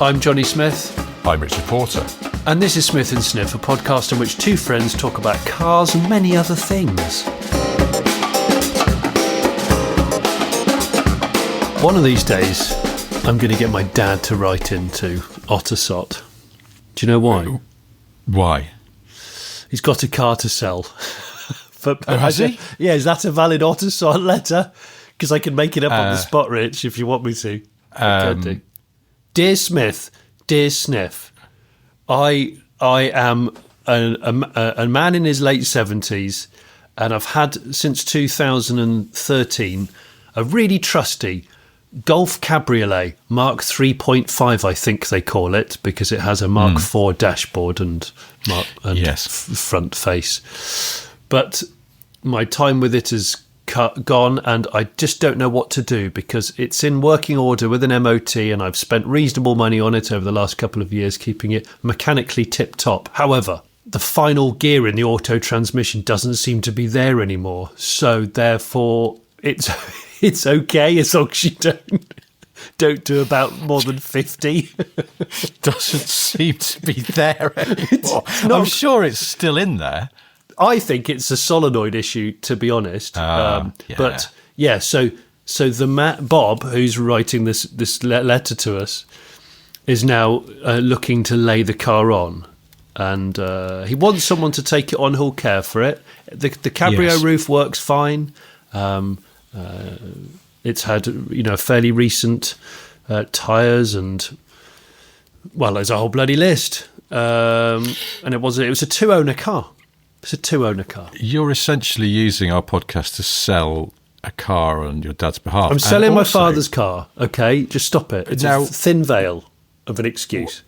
I'm Jonny Smith. I'm Richard Porter. And this is Smith and Sniff, a podcast in which two friends talk about cars and many other things. One of these days, I'm going to get my dad to write into Ottersott. Do you know why? Why? He's got a car to sell. Has he? Yeah, is that a valid Ottersott letter? Because I can make it up on the spot, Rich, if you want me to. Dear Smith, dear Sniff, I am a man in his late 70s, and I've had since 2013 a really trusty Golf Cabriolet Mark 3.5, I think they call it, because it has a Mark 4 dashboard and front face. But my time with it is gone, and I just don't know what to do because it's in working order with an MOT, and I've spent reasonable money on it over the last couple of years, keeping it mechanically tip-top. However, the final gear in the auto transmission doesn't seem to be there anymore, so therefore it's okay as long as you don't do about more than 50. Doesn't seem to be there anymore. I'm sure it's still in there. I think it's a solenoid issue, to be honest. But yeah, so the Bob, who's writing this letter to us, is now looking to lay the car on, and he wants someone to take it on who'll care for it. The Cabrio roof works fine. It's had fairly recent tyres, and there's a whole bloody list. And it was a 2-owner car. It's a 2-owner car. You're essentially using our podcast to sell a car on your dad's behalf. I'm selling my father's car, okay? Just stop it. It's a thin veil of an excuse.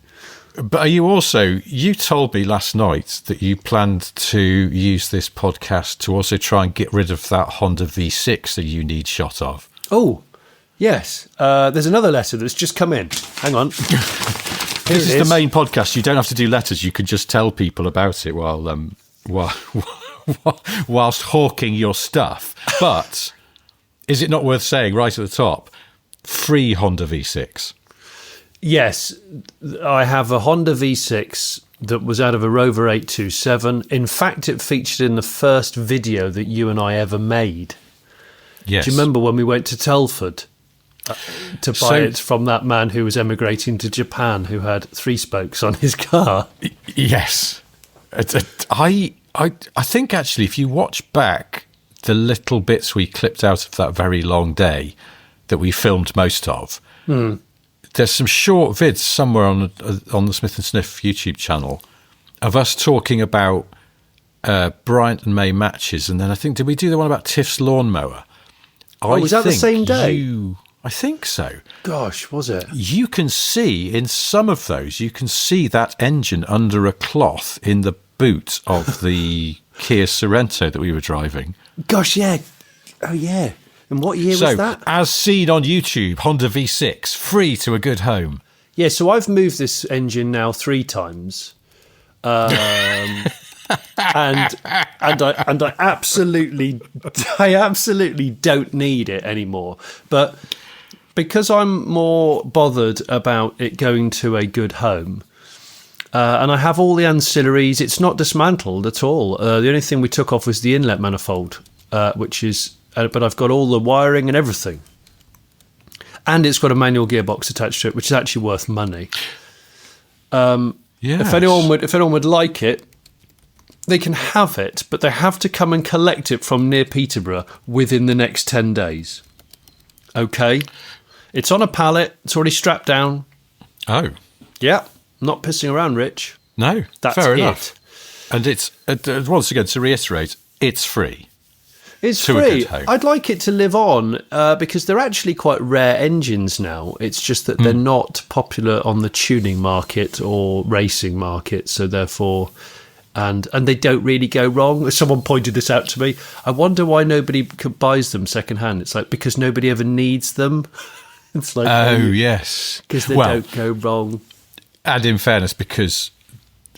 But you told me last night that you planned to use this podcast to also try and get rid of that Honda V6 that you need shot of. Oh, yes. There's another letter that's just come in. Hang on. This is the main podcast. You don't have to do letters. You can just tell people about it whilst hawking your stuff. But is it not worth saying right at the top, free Honda V6? Yes, I have a Honda V6 that was out of a Rover 827. In fact, it featured in the first video that you and I ever made. Yes. Do you remember when we went to Telford to buy it from that man who was emigrating to Japan, who had 3 spokes on his car? Yes. I think, actually, if you watch back the little bits we clipped out of that very long day that we filmed most of, there's some short vids somewhere on the Smith and Sniff YouTube channel of us talking about Bryant and May matches, and then I think, did we do the one about Tiff's lawnmower? Was that the same day? I think so. Gosh, was it? You can see in some of those, you can see that engine under a cloth in the boot of the Kia Sorento that we were driving. Gosh, yeah. Oh, yeah. And what year was that? As seen on YouTube, Honda V6, free to a good home. Yeah, so I've moved this engine now 3 times. And I absolutely don't need it anymore. But because I'm more bothered about it going to a good home, and I have all the ancillaries, it's not dismantled at all. The only thing we took off was the inlet manifold, which is, but I've got all the wiring and everything. And it's got a manual gearbox attached to it, which is actually worth money. Yes. If anyone would like it, they can have it, but they have to come and collect it from near Peterborough within the next 10 days. Okay? It's on a pallet. It's already strapped down. Oh. Yeah. Not pissing around, Rich. No, that's fair it. Enough. And it's, once again, to reiterate, it's free. It's free. I'd like it to live on because they're actually quite rare engines now. It's just that they're not popular on the tuning market or racing market, so therefore... And they don't really go wrong. Someone pointed this out to me. I wonder why nobody buys them secondhand. It's like because nobody ever needs them. It's like yes, because they don't go wrong. And in fairness, because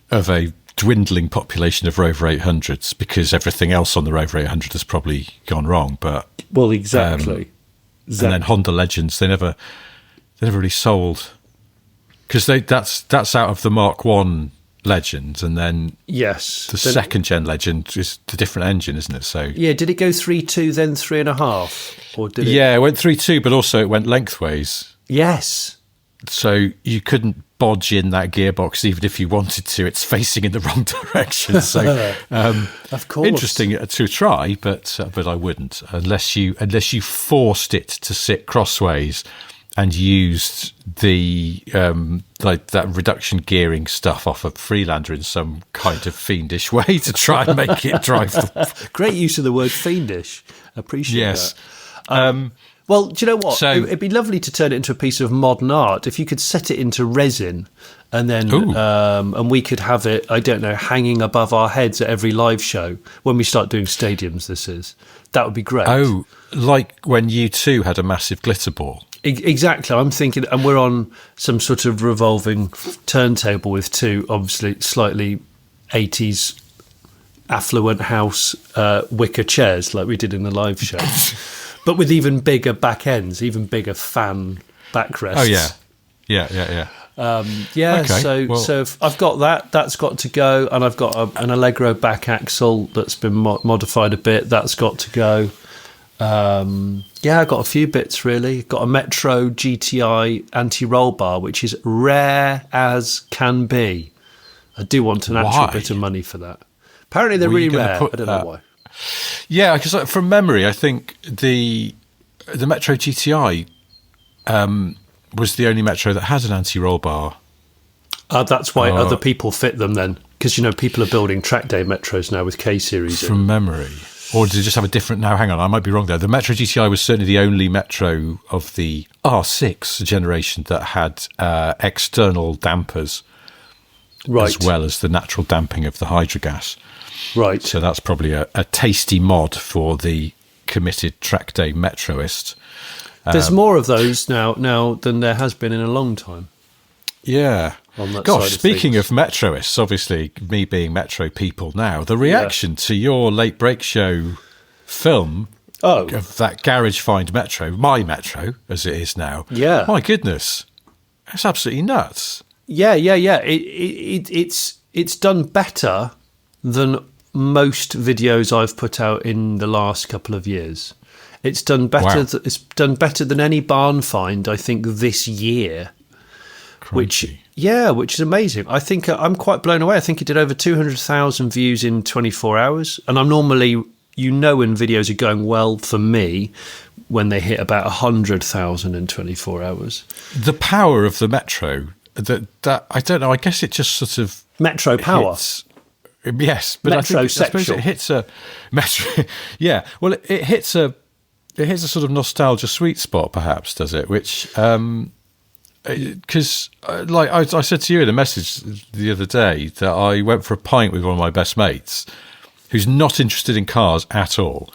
of a dwindling population of Rover 800s, because everything else on the Rover 800 has probably gone wrong. But exactly. And then Honda Legends, they never really sold because that's out of the Mark 1 legend, and then yes, the second gen legend is the different engine, isn't it? So yeah, did it go 3.2 then 3.5, or did it? Yeah, it went 3.2, but also it went lengthways. Yes. So you couldn't bodge in that gearbox even if you wanted to. It's facing in the wrong direction. So of course, interesting to try, but I wouldn't unless you forced it to sit crossways and used the like that reduction gearing stuff off of Freelander in some kind of fiendish way to try and make it drive. Great use of the word fiendish. Appreciate that. Well, do you know what? It'd be lovely to turn it into a piece of modern art if you could set it into resin, and then and we could have it, I don't know, hanging above our heads at every live show when we start doing stadiums. That would be great. Oh, like when U2 had a massive glitter ball. Exactly. I'm thinking, and we're on some sort of revolving turntable with two, obviously, slightly 80s affluent house wicker chairs like we did in the live show. But with even bigger back ends, even bigger fan backrests. Oh, yeah. Yeah. Okay, so if I've got that. That's got to go. And I've got an Allegro back axle that's been modified a bit. That's got to go. I've got a few bits, really. Got a Metro GTI anti-roll bar, which is rare as can be. I do want an actual bit of money for that. Apparently they're really rare. I don't know why. Yeah, because from memory, I think the Metro GTI was the only Metro that had an anti-roll bar. That's why other people fit them then, because people are building track day Metros now with K series. From memory, or did it just have a different? Now, hang on, I might be wrong there. The Metro GTI was certainly the only Metro of the R6 generation that had external dampers, right, as well as the natural damping of the hydrogas. Right. So that's probably a tasty mod for the committed track day Metroist. There's more of those now than there has been in a long time. Yeah. Gosh, speaking of Metroists, obviously me being Metro people now, the reaction to your late break show film of that garage find Metro, my Metro as it is now. Yeah. My goodness. That's absolutely nuts. Yeah. It's done better than most videos I've put out in the last couple of years. It's done better. Wow. It's done better than any barn find, I think, this year. Crunchy. Which is amazing. I think I'm quite blown away. I think it did over 200,000 views in 24 hours. And I'm normally, when videos are going well for me, when they hit about 100,000 in 24 hours. The power of the Metro, that I don't know, I guess it just sort of... Metro power. Yes, but I suppose it hits a Metro. Yeah, well, it hits a sort of nostalgia sweet spot, perhaps, does it? Which, because like I said to you in a message the other day that I went for a pint with one of my best mates, who's not interested in cars at all,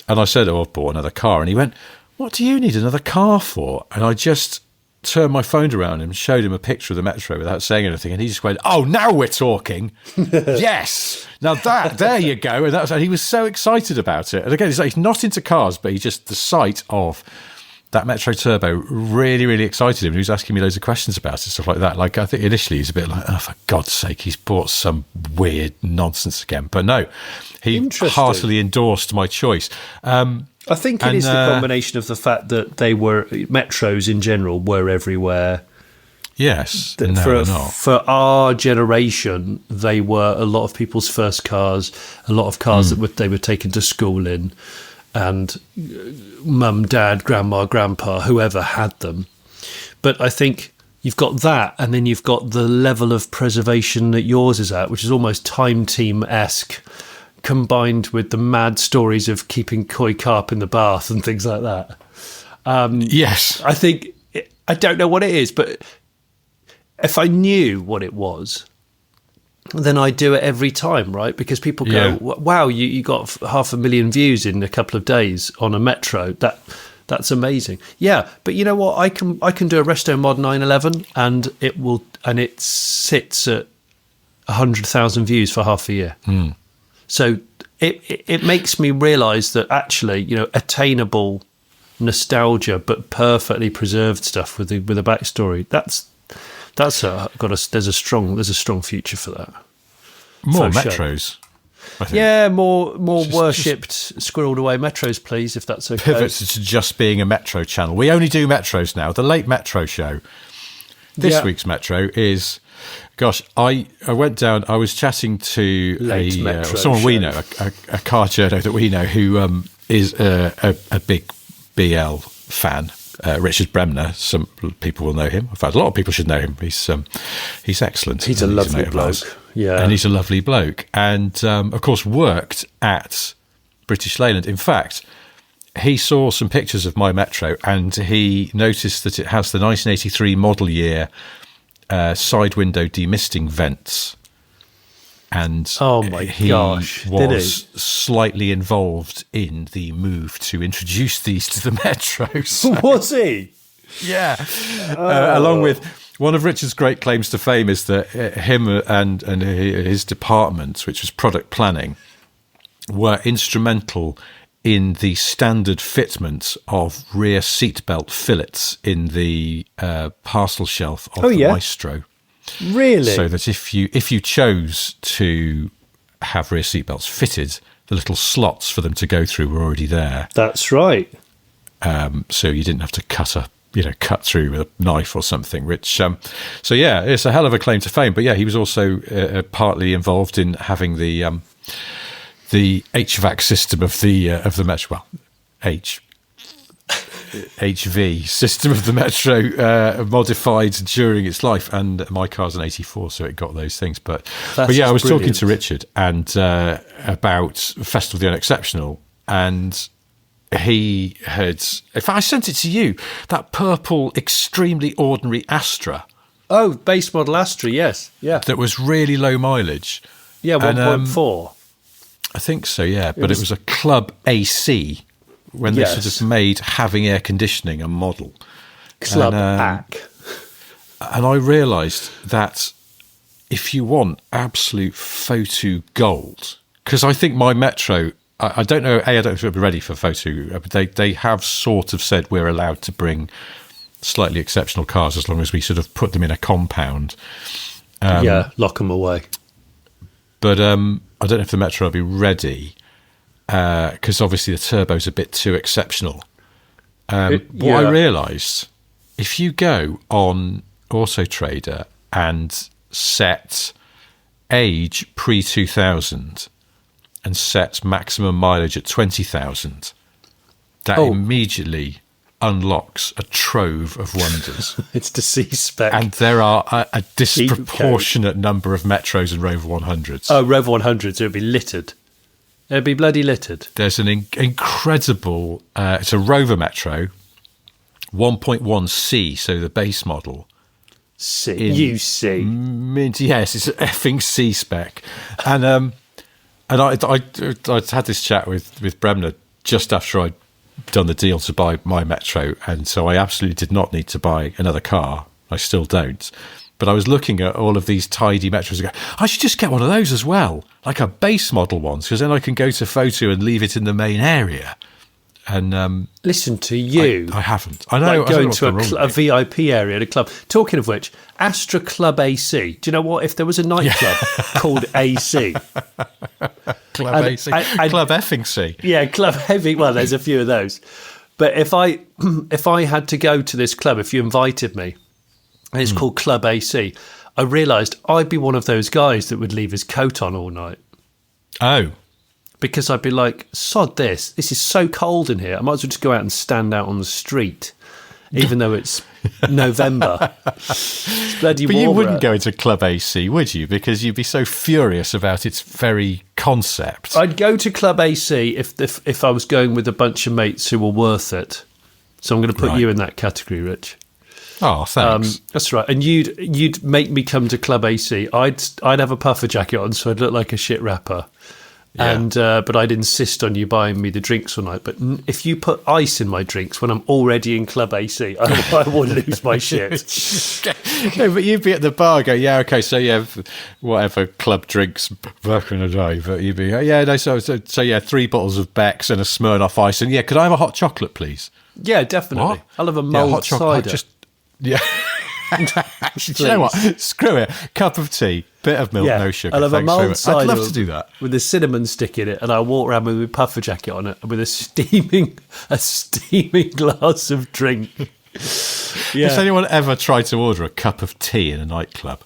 and I said, "Oh, I've bought another car," and he went, "What do you need another car for?" And I just turned my phone around and showed him a picture of the Metro without saying anything, and he just went, "Oh, now we're talking." Yes, now there you go. And he was so excited about it. And again, he's not into cars, but the sight of that Metro Turbo really, really excited him. He was asking me loads of questions about it, stuff like that. Like, I think initially he's a bit like, "Oh, for God's sake, he's bought some weird nonsense again." But no, he heartily endorsed my choice. I think it is the combination of the fact that Metros in general were everywhere. Yes. For our generation, they were a lot of people's first cars, a lot of cars that they were taken to school in, and mum, dad, grandma, grandpa, whoever had them. But I think you've got that, and then you've got the level of preservation that yours is at, which is almost Time Team-esque, combined with the mad stories of keeping koi carp in the bath and things like that. Yes. I think, I don't know what it is, but if I knew what it was, then I'd do it every time, right? Because people go, "Wow, you got 500,000 views in a couple of days on a Metro. That's amazing." Yeah, but you know what? I can do a Resto Mod 911 and it sits at 100,000 views for half a year. So it makes me realise that actually, attainable nostalgia but perfectly preserved stuff with a backstory, There's a strong future for that. More Faux metros. I think. Yeah, more worshipped, squirreled away metros, please, if that's okay. Pivots to just being a metro channel. We only do metros now. The Late Metro Show. This week's metro is, gosh, I went down. I was chatting to someone we know, a car journo that we know, who is a big BL fan. Richard Bremner. Some people will know him. In fact, a lot of people should know him. He's excellent. He's a lovely bloke. Yeah, and he's a lovely bloke. And of course, worked at British Leyland. In fact, he saw some pictures of my Metro, and he noticed that it has the 1983 model year side window demisting vents. And oh my gosh, was slightly involved in the move to introduce these to the metros. Was he? Yeah. Along with one of Richard's great claims to fame is that him and his department, which was product planning, were instrumental in the standard fitment of rear seatbelt fillets in the parcel shelf of the Maestro. Really? So that if you chose to have rear seatbelts fitted, the little slots for them to go through were already there. That's right. So you didn't have to cut through with a knife or something. Which, so yeah, it's a hell of a claim to fame. But yeah, he was also partly involved in having the HVAC system of the Metro. Well, HV system of the Metro modified during its life, and my car's an 84, so it got those things. But yeah, I was talking to Richard and about Festival of the Unexceptional, and he had, if I sent it to you, that purple, extremely ordinary Astra. Oh, base model Astra, yes, yeah, that was really low mileage. Yeah, 1.4. I think so, yeah, but it was a Club AC. When they sort of made having air conditioning a model. Club AC. And I realised that if you want absolute photo gold, because I think my Metro, I don't know, I don't know if it'll be ready for photo, but they have sort of said we're allowed to bring slightly exceptional cars as long as we sort of put them in a compound. Lock them away. But I don't know if the Metro will be ready. Because obviously the turbo's a bit too exceptional. I realised, if you go on Auto Trader and set age pre-2000 and set maximum mileage at 20,000, that immediately unlocks a trove of wonders. It's the C-spec. And there are a disproportionate number of Metros and Rover 100s. Oh, Rover 100s, it would be littered. It'd be bloody littered. There's an incredible, it's a Rover Metro, 1.1C, so the base model. UC. Yes, it's an effing C spec. And I had this chat with Bremner just after I'd done the deal to buy my Metro, and so I absolutely did not need to buy another car. I still don't. But I was looking at all of these tidy Metros and go, I should just get one of those as well, like a base model one, because then I can go to photo and leave it in the main area. And listen to you. I haven't. I know. Like going to a VIP area at a club. Talking of which, Astra Club AC. Do you know what? If there was a nightclub called AC. Club AC. Club effing C. Yeah, Club Heavy. Well, there's a few of those. But if I had to go to this club, if you invited me, and it's called Club AC, I realised I'd be one of those guys that would leave his coat on all night. Oh. Because I'd be like, sod this. This is so cold in here. I might as well just go out and stand out on the street, even though it's November. It's bloody warm. But you wouldn't go into Club AC, would you? Because you'd be so furious about its very concept. I'd go to Club AC if I was going with a bunch of mates who were worth it. So I'm going to put you in that category, Rich. Oh, thanks. That's right. And you'd make me come to Club AC. I'd have a puffer jacket on, so I'd look like a shit rapper. Yeah. And but I'd insist on you buying me the drinks all night. But if you put ice in my drinks when I'm already in Club AC, I would lose my shit. No, but you'd be at the bar, go, yeah, okay, so yeah, whatever club drinks back in the day. But you'd be, yeah, no, so yeah, 3 bottles of Beck's and a Smirnoff Ice, and yeah, could I have a hot chocolate, please? Yeah, definitely. What? I'll have a mulled cider. Yeah. Do you know what? Screw it. Cup of tea, bit of milk, no sugar. I'll have a mild cider. I'd love to do that with a cinnamon stick in it, and I'll walk around with my puffer jacket on it, and with a steaming glass of drink. Yeah. Has anyone ever tried to order a cup of tea in a nightclub?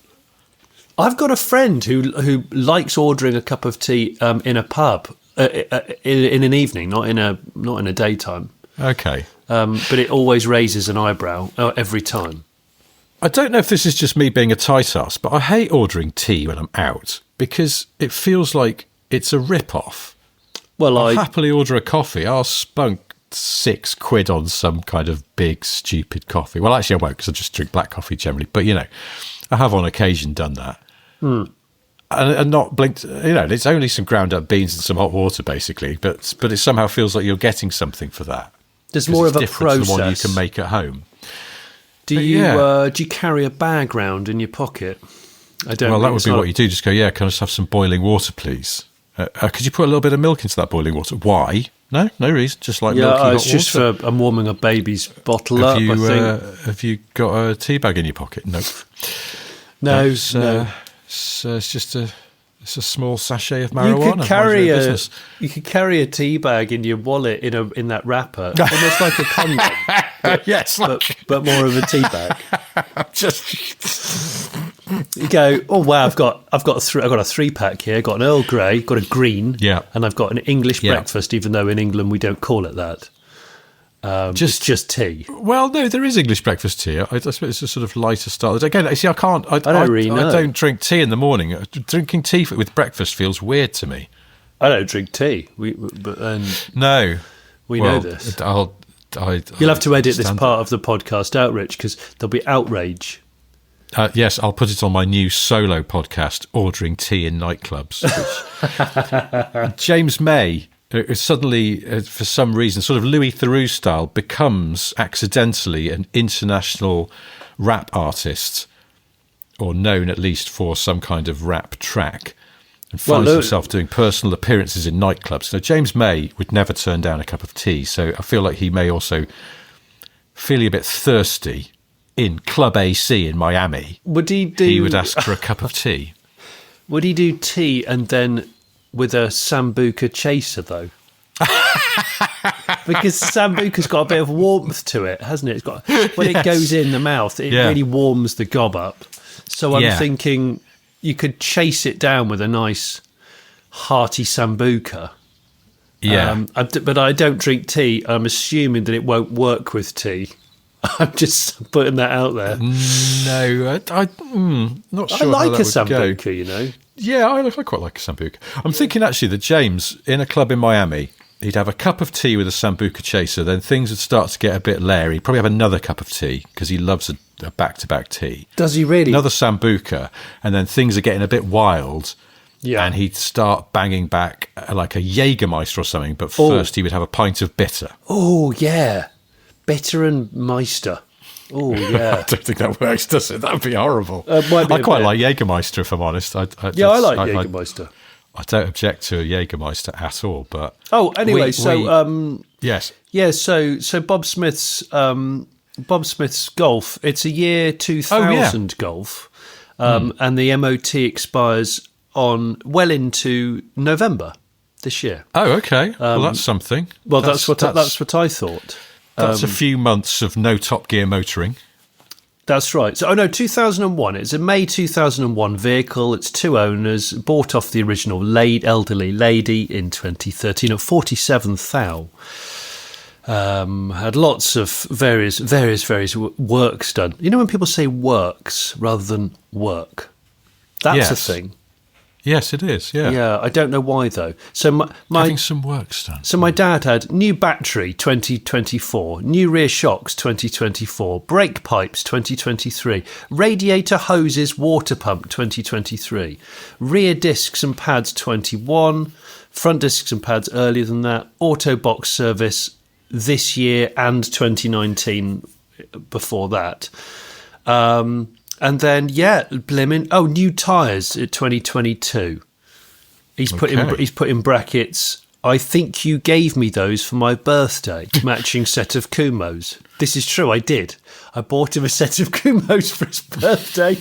I've got a friend who likes ordering a cup of tea in a pub in an evening, not in a daytime. Okay. But it always raises an eyebrow every time. I don't know if this is just me being a tight ass, but I hate ordering tea when I'm out because it feels like it's a rip-off. Well, I'll happily order a coffee. I'll spunk £6 on some kind of big, stupid coffee. Well, actually, I won't because I just drink black coffee generally. But, I have on occasion done that. And not blinked. It's only some ground up beans and some hot water, basically. But it somehow feels like you're getting something for that. There's more of a process. To the one you can make at home. Do you carry a bag round in your pocket? I don't. Well, that would be what you do. Just go. Yeah, can I just have some boiling water, please? Could you put a little bit of milk into that boiling water? Why? No reason. Just like milky hot water. It's just for I'm warming a baby's bottle up. I think. Have you got a tea bag in your pocket? No. No. It's just a small sachet of marijuana. You could carry a tea bag in your wallet in that wrapper, almost like a condom. Yes, but more of a tea bag. You go, oh wow, I've got a 3-pack here. I've got an Earl Grey, got a green, and I've got an English breakfast. Even though in England we don't call it that. Just tea. Well, no, there is English breakfast tea. I suppose it's a sort of lighter style. Again, see, I can't. I don't drink tea in the morning. Drinking tea with breakfast feels weird to me. I don't drink tea. We know this. You'll have to edit this part of the podcast out, Rich, because there'll be outrage. Yes, I'll put it on my new solo podcast, Ordering Tea in Nightclubs. Which James May suddenly, for some reason, sort of Louis Theroux style, becomes accidentally an international rap artist, or known at least for some kind of rap track, and finds himself doing personal appearances in nightclubs. Now, James May would never turn down a cup of tea, so I feel like he may also feeling a bit thirsty in Club AC in Miami. He would ask for a cup of tea. Would he do tea and then with a Sambuca chaser, though? Because Sambuca's got a bit of warmth to it, hasn't it? It's got when it goes in the mouth, it really warms the gob up. So I'm thinking you could chase it down with a nice hearty Sambuca. Yeah. But I don't drink tea. I'm assuming that it won't work with tea. I'm just putting that out there. No, I'm not sure. I like a Sambuca, Yeah, I quite like a Sambuca. I'm thinking actually that James, in a club in Miami, he'd have a cup of tea with a Sambuca chaser, then things would start to get a bit leery. He'd probably have another cup of tea, because he loves a back-to-back tea. Does he really? Another Sambuca, and then things are getting a bit wild, and he'd start banging back like a Jägermeister or something, but first he would have a pint of bitter. Oh, yeah. Bitter and Meister. Oh, yeah. I don't think that works, does it? That would be horrible. I quite like Jägermeister, if I'm honest. I like Jägermeister. I don't object to a Jägermeister at all, but... Oh, anyway, yes. Yeah, so Bob Smith's golf, it's a year 2000 golf, and the MOT expires well into November this year. Oh, okay. Well, that's something. Well, that's what I thought. That's a few months of no Top Gear motoring. That's right. So, 2001. It's a May 2001 vehicle. It's 2 owners. Bought off the original elderly lady in 2013 at 47,000. Had lots of various works done. You know when people say works rather than work? That's a thing. Yes, it is, yeah. Yeah, I don't know why, though. So having some works done. So my dad had new battery 2024, new rear shocks 2024, brake pipes 2023, radiator hoses water pump 2023, rear discs and pads 21, front discs and pads earlier than that, auto box service this year and 2019 before that. And then, new tyres at 2022. He's put in brackets, I think you gave me those for my birthday, matching set of Kumos. This is true, I did. I bought him a set of Kumos for his birthday.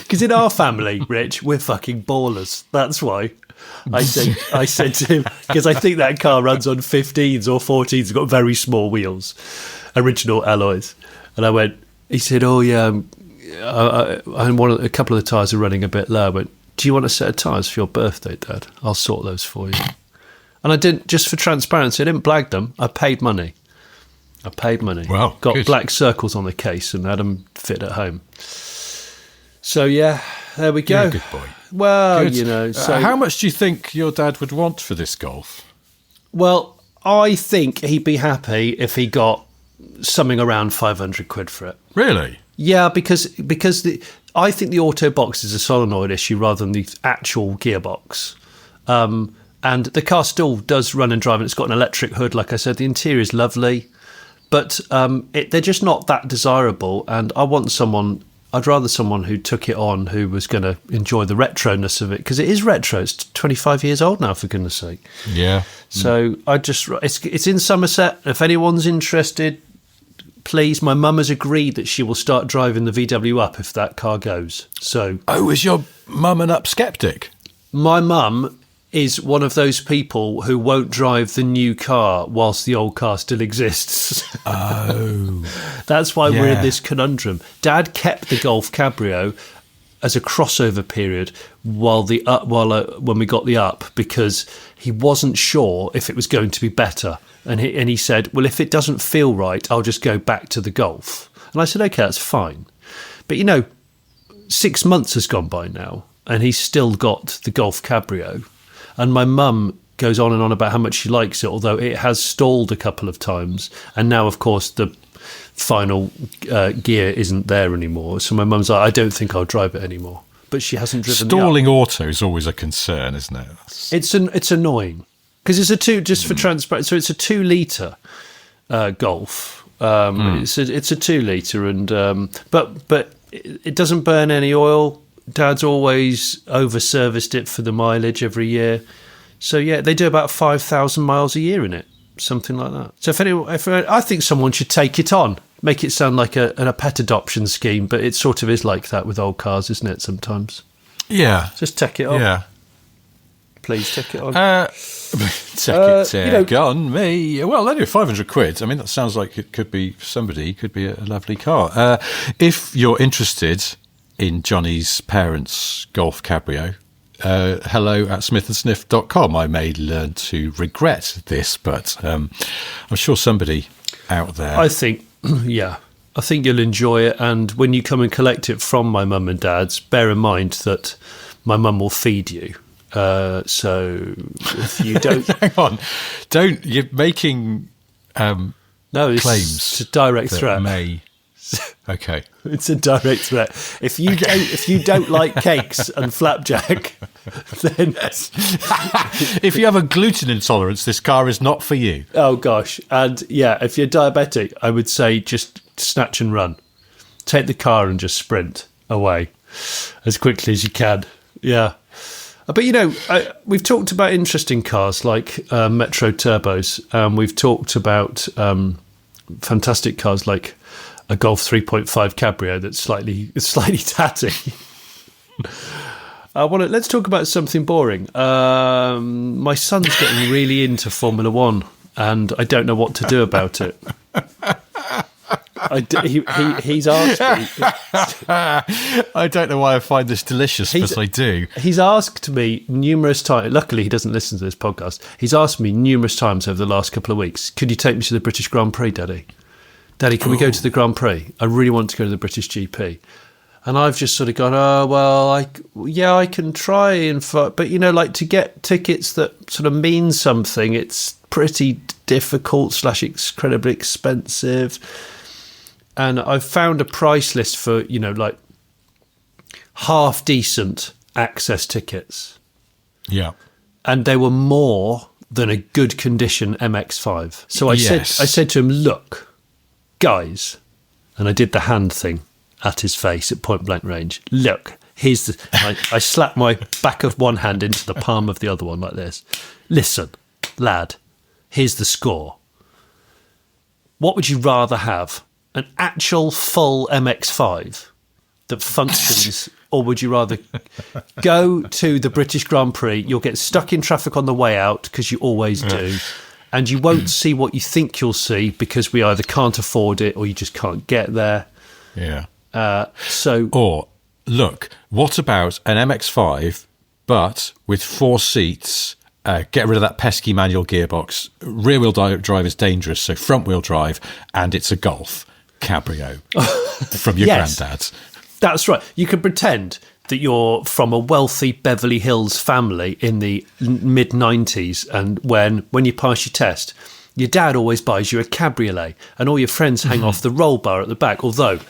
Because in our family, Rich, we're fucking ballers. That's why. I said to him, because I think that car runs on 15s or 14s, it's got very small wheels, original alloys. And he said, oh yeah, a couple of the tyres are running a bit low. I went, do you want a set of tyres for your birthday, Dad? I'll sort those for you. And I didn't, just for transparency, I didn't blag them. I paid money. Wow, got good. black circles on the case and had them fit at home. So yeah, there we go. You're a good boy. Well, Good. So how much do you think your dad would want for this Golf? Well, I think he'd be happy if he got something around 500 quid for it. Really? Yeah, because I think the auto box is a solenoid issue rather than the actual gearbox. And the car still does run and drive, and it's got an electric hood. Like I said, the interior is lovely, but they're just not that desirable. And I'd rather someone who took it on who was going to enjoy the retroness of it, because it is retro. It's 25 years old now, for goodness sake. Yeah. So it's in Somerset. If anyone's interested, please. My mum has agreed that she will start driving the VW Up if that car goes. So, is your mum an Up skeptic? My mum is one of those people who won't drive the new car whilst the old car still exists. Oh. That's why we're in this conundrum. Dad kept the Golf Cabrio as a crossover period when we got the Up, because he wasn't sure if it was going to be better. And he said, well, if it doesn't feel right, I'll just go back to the Golf. And I said, okay, that's fine. But, 6 months has gone by now, and he's still got the Golf Cabrio. And my mum goes on and on about how much she likes it, although it has stalled a couple of times. And now, of course, the final gear isn't there anymore. So my mum's like, I don't think I'll drive it anymore. But she hasn't driven Stalling auto is always a concern, isn't it? It's annoying. Because it's just for transparency, so it's a 2-litre Golf. It's a 2-litre, and but it doesn't burn any oil. Dad's always over-serviced it for the mileage every year. So, yeah, they do about 5,000 miles a year in it, something like that. So I think someone should take it on, make it sound like a pet adoption scheme, but it sort of is like that with old cars, isn't it, sometimes? Yeah. Just take it on. Yeah. Please take it on. Take on me. Well, anyway, 500 quid. I mean, that sounds like it could be somebody, it could be a lovely car. If you're interested in Jonny's parents' Golf Cabrio, hello at smithandsniff.com. I may learn to regret this, but I'm sure somebody out there. I think you'll enjoy it. And when you come and collect it from my mum and dad's, bear in mind that my mum will feed you. So if you don't... Hang on. You're making no, claims. It's a direct threat. Okay. It's a direct threat. If you don't like cakes and flapjack, then if you have a gluten intolerance, this car is not for you. Oh gosh. And yeah, if you're diabetic, I would say just snatch and run. Take the car and just sprint away as quickly as you can. Yeah. But we've talked about interesting cars like Metro Turbos, and we've talked about fantastic cars like a Golf 3.5 Cabrio that's slightly tatty. Let's talk about something boring. My son's getting really into Formula One, and I don't know what to do about it. He's asked me. I don't know why I find this delicious, but I do. He's asked me numerous times. Luckily, he doesn't listen to this podcast. He's asked me numerous times over the last couple of weeks, could you take me to the British Grand Prix, Daddy? Daddy, can we go to the Grand Prix? I really want to go to the British GP. And I've just sort of gone, oh, well, I can try. But, to get tickets that sort of mean something, it's pretty difficult / incredibly expensive. And I've found a price list for, half decent access tickets. Yeah. And they were more than a good condition MX-5. So I said to him, look, guys, and I did the hand thing at his face at point blank range. Look, I slapped my back of one hand into the palm of the other one like this. Listen, lad, here's the score. What would you rather have? An actual full MX-5 that functions, or would you rather go to the British Grand Prix? You'll get stuck in traffic on the way out, because you always do, and you won't see what you think you'll see because we either can't afford it or you just can't get there. Yeah. Or, look, what about an MX-5, but with 4 seats? Get rid of that pesky manual gearbox. Rear-wheel drive is dangerous, so front-wheel drive, and it's a Golf cabrio from your granddad's. That's right. You can pretend that you're from a wealthy Beverly Hills family in the mid-90s, and when you pass your test, your dad always buys you a cabriolet, and all your friends hang off the roll bar at the back, although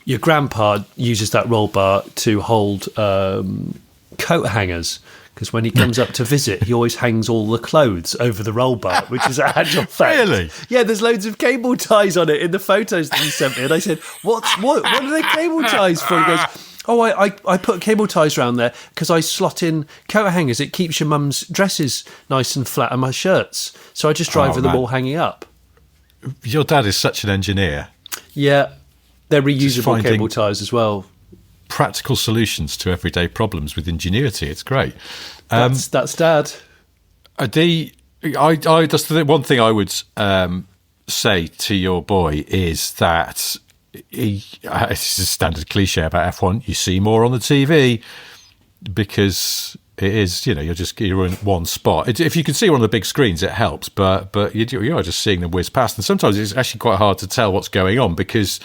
your grandpa uses that roll bar to hold coat hangers, because when he comes up to visit, he always hangs all the clothes over the roll bar, which is an actual fact. Really? Yeah, there's loads of cable ties on it in the photos that he sent me. And I said, what are the cable ties for? He goes, I put cable ties around there because I slot in coat hangers. It keeps your mum's dresses nice and flat and my shirts. So I just drive with them all hanging up. Your dad is such an engineer. Yeah, they're reusable cable ties as well. Practical solutions to everyday problems with ingenuity. It's great. That's Dad. That's the one thing I would say to your boy is that it's a standard cliche about F1. You see more on the TV because it is, you're in one spot. If you can see one of the big screens, it helps. But you are just seeing them whiz past, and sometimes it's actually quite hard to tell what's going on because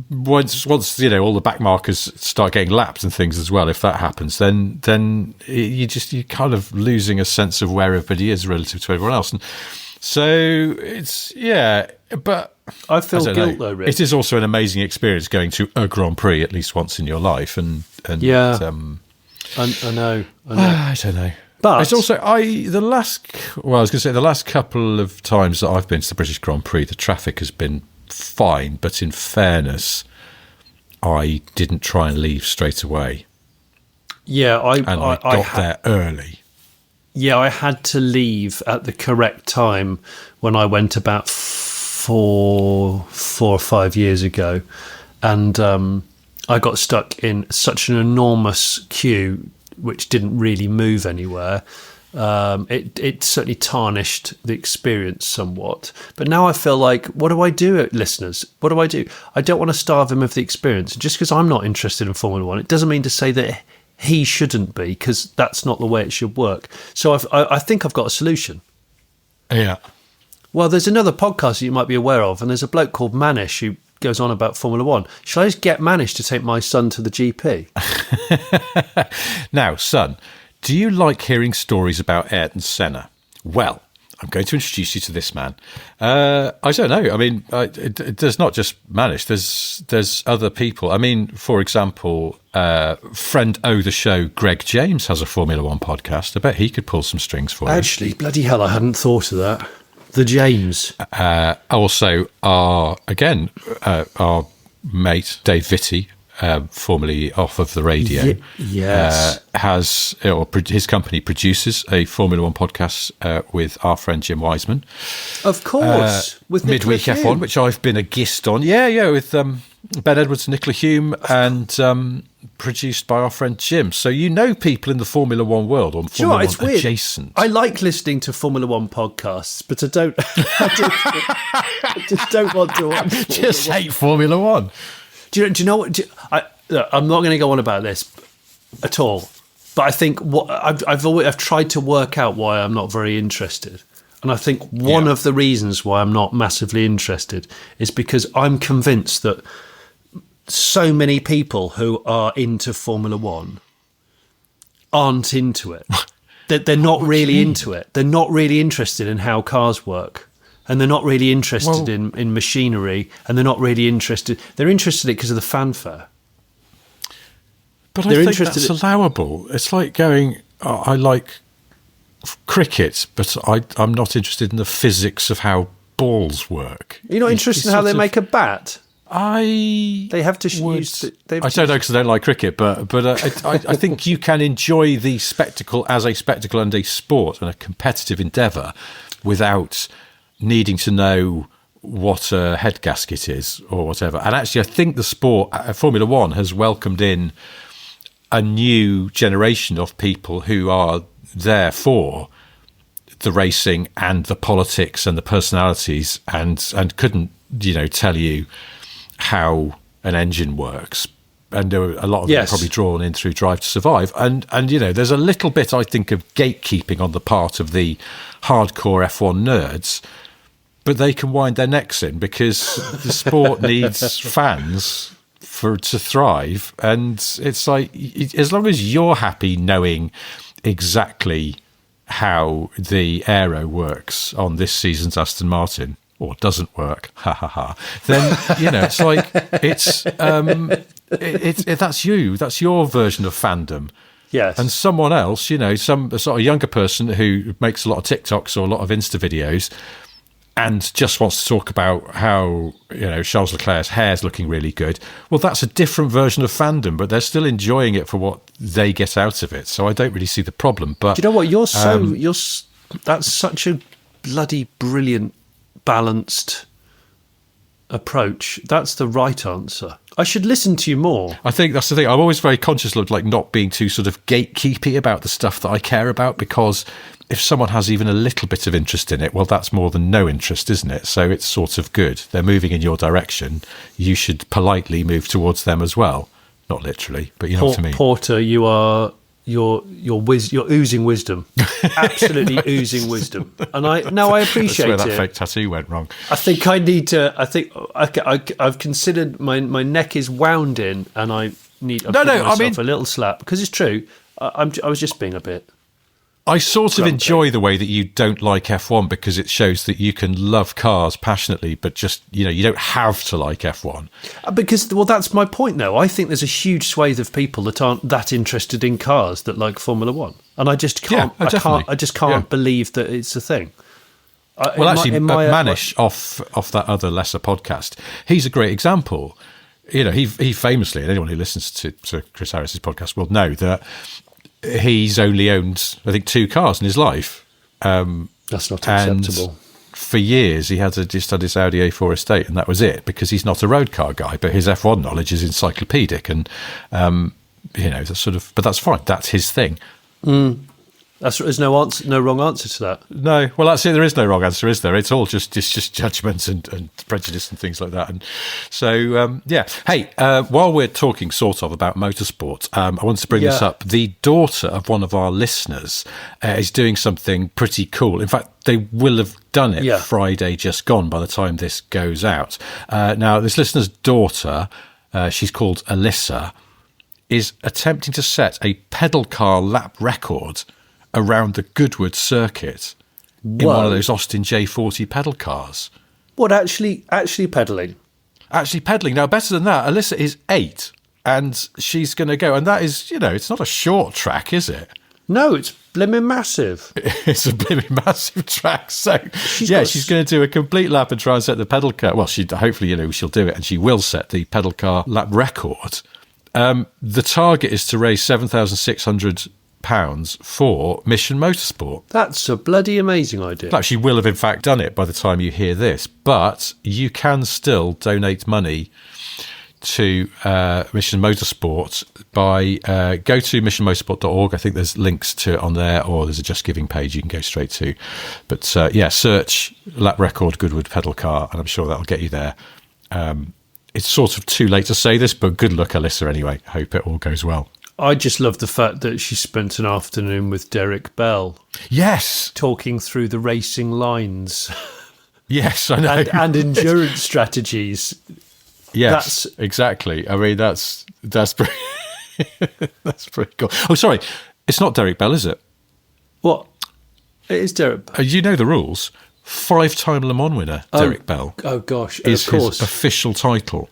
once all the back markers start getting lapped and things as well, if that happens, then you're kind of losing a sense of where everybody is relative to everyone else. And so it's but I feel guilt though, Rick. It is also an amazing experience going to a Grand Prix at least once in your life, and I know. I don't know. But it's also the last couple of times that I've been to the British Grand Prix, the traffic has been fine, but in fairness, I didn't try and leave straight away. Yeah, I got there early. Yeah, I had to leave at the correct time when I went about 4 or 5 years ago, and I got stuck in such an enormous queue which didn't really move anywhere. It certainly tarnished the experience somewhat. But now I feel like, what do I do, listeners? What do? I don't want to starve him of the experience. Just because I'm not interested in Formula One, it doesn't mean to say that he shouldn't be, because that's not the way it should work. So I think I've got a solution. Yeah. Well, there's another podcast that you might be aware of, and there's a bloke called Manish who goes on about Formula One. Shall I just get Manish to take my son to the GP? Now, son, do you like hearing stories about Ayrton Senna? Well, I'm going to introduce you to this man. I don't know. I mean, there's not just Manish. There's other people. I mean, for example, friend of the show, Greg James, has a Formula One podcast. I bet he could pull some strings for you. Actually, bloody hell, I hadn't thought of that. The James. Also, our mate, Dave Vitti, formerly off of the radio, his company produces a Formula One podcast with our friend Jim Wiseman. Of course, with Midweek F1, which I've been a guest on. Yeah, with Ben Edwards, Nicola Hume, and produced by our friend Jim. So people in the Formula One world, or Formula One adjacent. I like listening to Formula One podcasts, but I don't. I just don't want to watch. Just hate Formula One. Do you know what? I'm not going to go on about this at all, but I think what I've tried to work out why I'm not very interested, and I think one of the reasons why I'm not massively interested is because I'm convinced that so many people who are into Formula One aren't into it. They're not really into it. They're not really interested in how cars work. And they're not really interested in machinery, and they're not really interested. They're interested in it because of the fanfare. But I think that's allowable. It's like going, I like cricket, but I'm not interested in the physics of how balls work. You're not interested in how they make a bat? They have to use. I don't know because I don't like cricket, but I think you can enjoy the spectacle as a spectacle and a sport and a competitive endeavour without needing to know what a head gasket is or whatever. And actually, I think the sport, Formula One, has welcomed in a new generation of people who are there for the racing and the politics and the personalities and couldn't, tell you how an engine works. And there were a lot of them probably drawn in through Drive to Survive. And there's a little bit, I think, of gatekeeping on the part of the hardcore F1 nerds, but they can wind their necks in because the sport needs fans to thrive. And it's like, as long as you're happy knowing exactly how the aero works on this season's Aston Martin, or doesn't work, then, it's like, that's you. That's your version of fandom. Yes. And someone else, some sort of younger person who makes a lot of TikToks or a lot of Insta videos and just wants to talk about how, Charles Leclerc's hair's looking really good. Well, that's a different version of fandom, but they're still enjoying it for what they get out of it. So I don't really see the problem. But do you know what? That's such a bloody brilliant, balanced approach. That's the right answer. I should listen to you more. I think that's the thing. I'm always very conscious of not being too sort of gatekeepy about the stuff that I care about, because if someone has even a little bit of interest in it, well, that's more than no interest, isn't it? So it's sort of good. They're moving in your direction. You should politely move towards them as well. Not literally, but you know what I mean. Porter, you're oozing wisdom, absolutely oozing wisdom, and I appreciate it. That's where that fake tattoo went wrong. I think I need to. I think I've considered my neck is wound in, and I need. A little slap because it's true. I was just being a bit. I sort of enjoy the way that you don't like F1 because it shows that you can love cars passionately, but just, you don't have to like F1. Because, that's my point, though. I think there's a huge swathe of people that aren't that interested in cars that like Formula One. And I just can't, I just can't believe that it's a thing. Manish off that other lesser podcast, he's a great example. He famously, and anyone who listens to Chris Harris's podcast will know that he's only owned, I think, 2 cars in his life. That's not acceptable. And for years, he just had his Audi A4 estate, and that was it, because he's not a road car guy, but his F1 knowledge is encyclopedic, and that's but that's fine. That's his thing. There's no wrong answer to that. No, well, that's it. There is no wrong answer, is there? It's all just judgment and prejudice and things like that. And so, Hey, while we're talking sort of about motorsport, I wanted to bring this up. The daughter of one of our listeners is doing something pretty cool. In fact, they will have done it Friday just gone by the time this goes out. Now, this listener's daughter, she's called Alyssa, is attempting to set a pedal car lap record around the Goodwood circuit in one of those Austin J40 pedal cars. What, actually pedalling? Actually pedalling. Now, better than that, Alyssa is 8, and she's going to go. And that is, it's not a short track, is it? No, it's blimmin' massive. It's a blimmin' massive track. So, she's going to do a complete lap and try and set the pedal car. Well, hopefully, she'll do it, and she will set the pedal car lap record. The target is to raise £7,600 for Mission Motorsport. That's a bloody amazing idea. Like, she will have in fact done it by the time you hear this, but you can still donate money to Mission Motorsport by go to missionmotorsport.org. I think there's links to it on there, or there's a Just Giving page you can go straight to. But search lap record Goodwood pedal car, and I'm sure that'll get you there. It's sort of too late to say this, but good luck, Alyssa, anyway. Hope it all goes well. I just love the fact that she spent an afternoon with Derek Bell. Yes. Talking through the racing lines. Yes, I know. And endurance strategies. Yes, exactly. I mean, that's pretty, that's pretty cool. Oh, sorry. It's not Derek Bell, is it? What? It is Derek Bell. You know the rules. 5-time Le Mans winner, Derek Bell. Oh, gosh. Is his official title.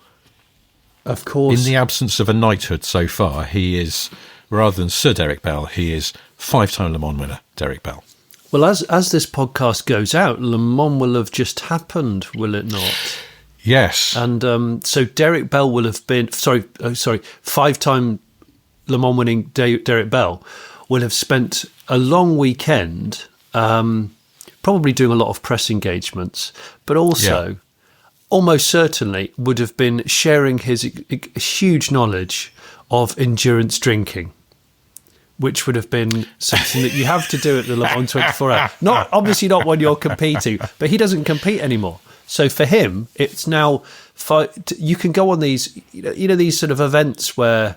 Of course. In the absence of a knighthood so far, he is, rather than Sir Derek Bell, he is 5-time Le Mans winner, Derek Bell. Well, as this podcast goes out, Le Mans will have just happened, will it not? Yes. And so Derek Bell will have been, five-time Le Mans winning Derek Bell will have spent a long weekend probably doing a lot of press engagements, but also almost certainly would have been sharing his huge knowledge of endurance drinking, which would have been something that you have to do at the Le Mans 24 Hour. Obviously not when you're competing, but he doesn't compete anymore. So for him, it's now you can go on these, these sort of events where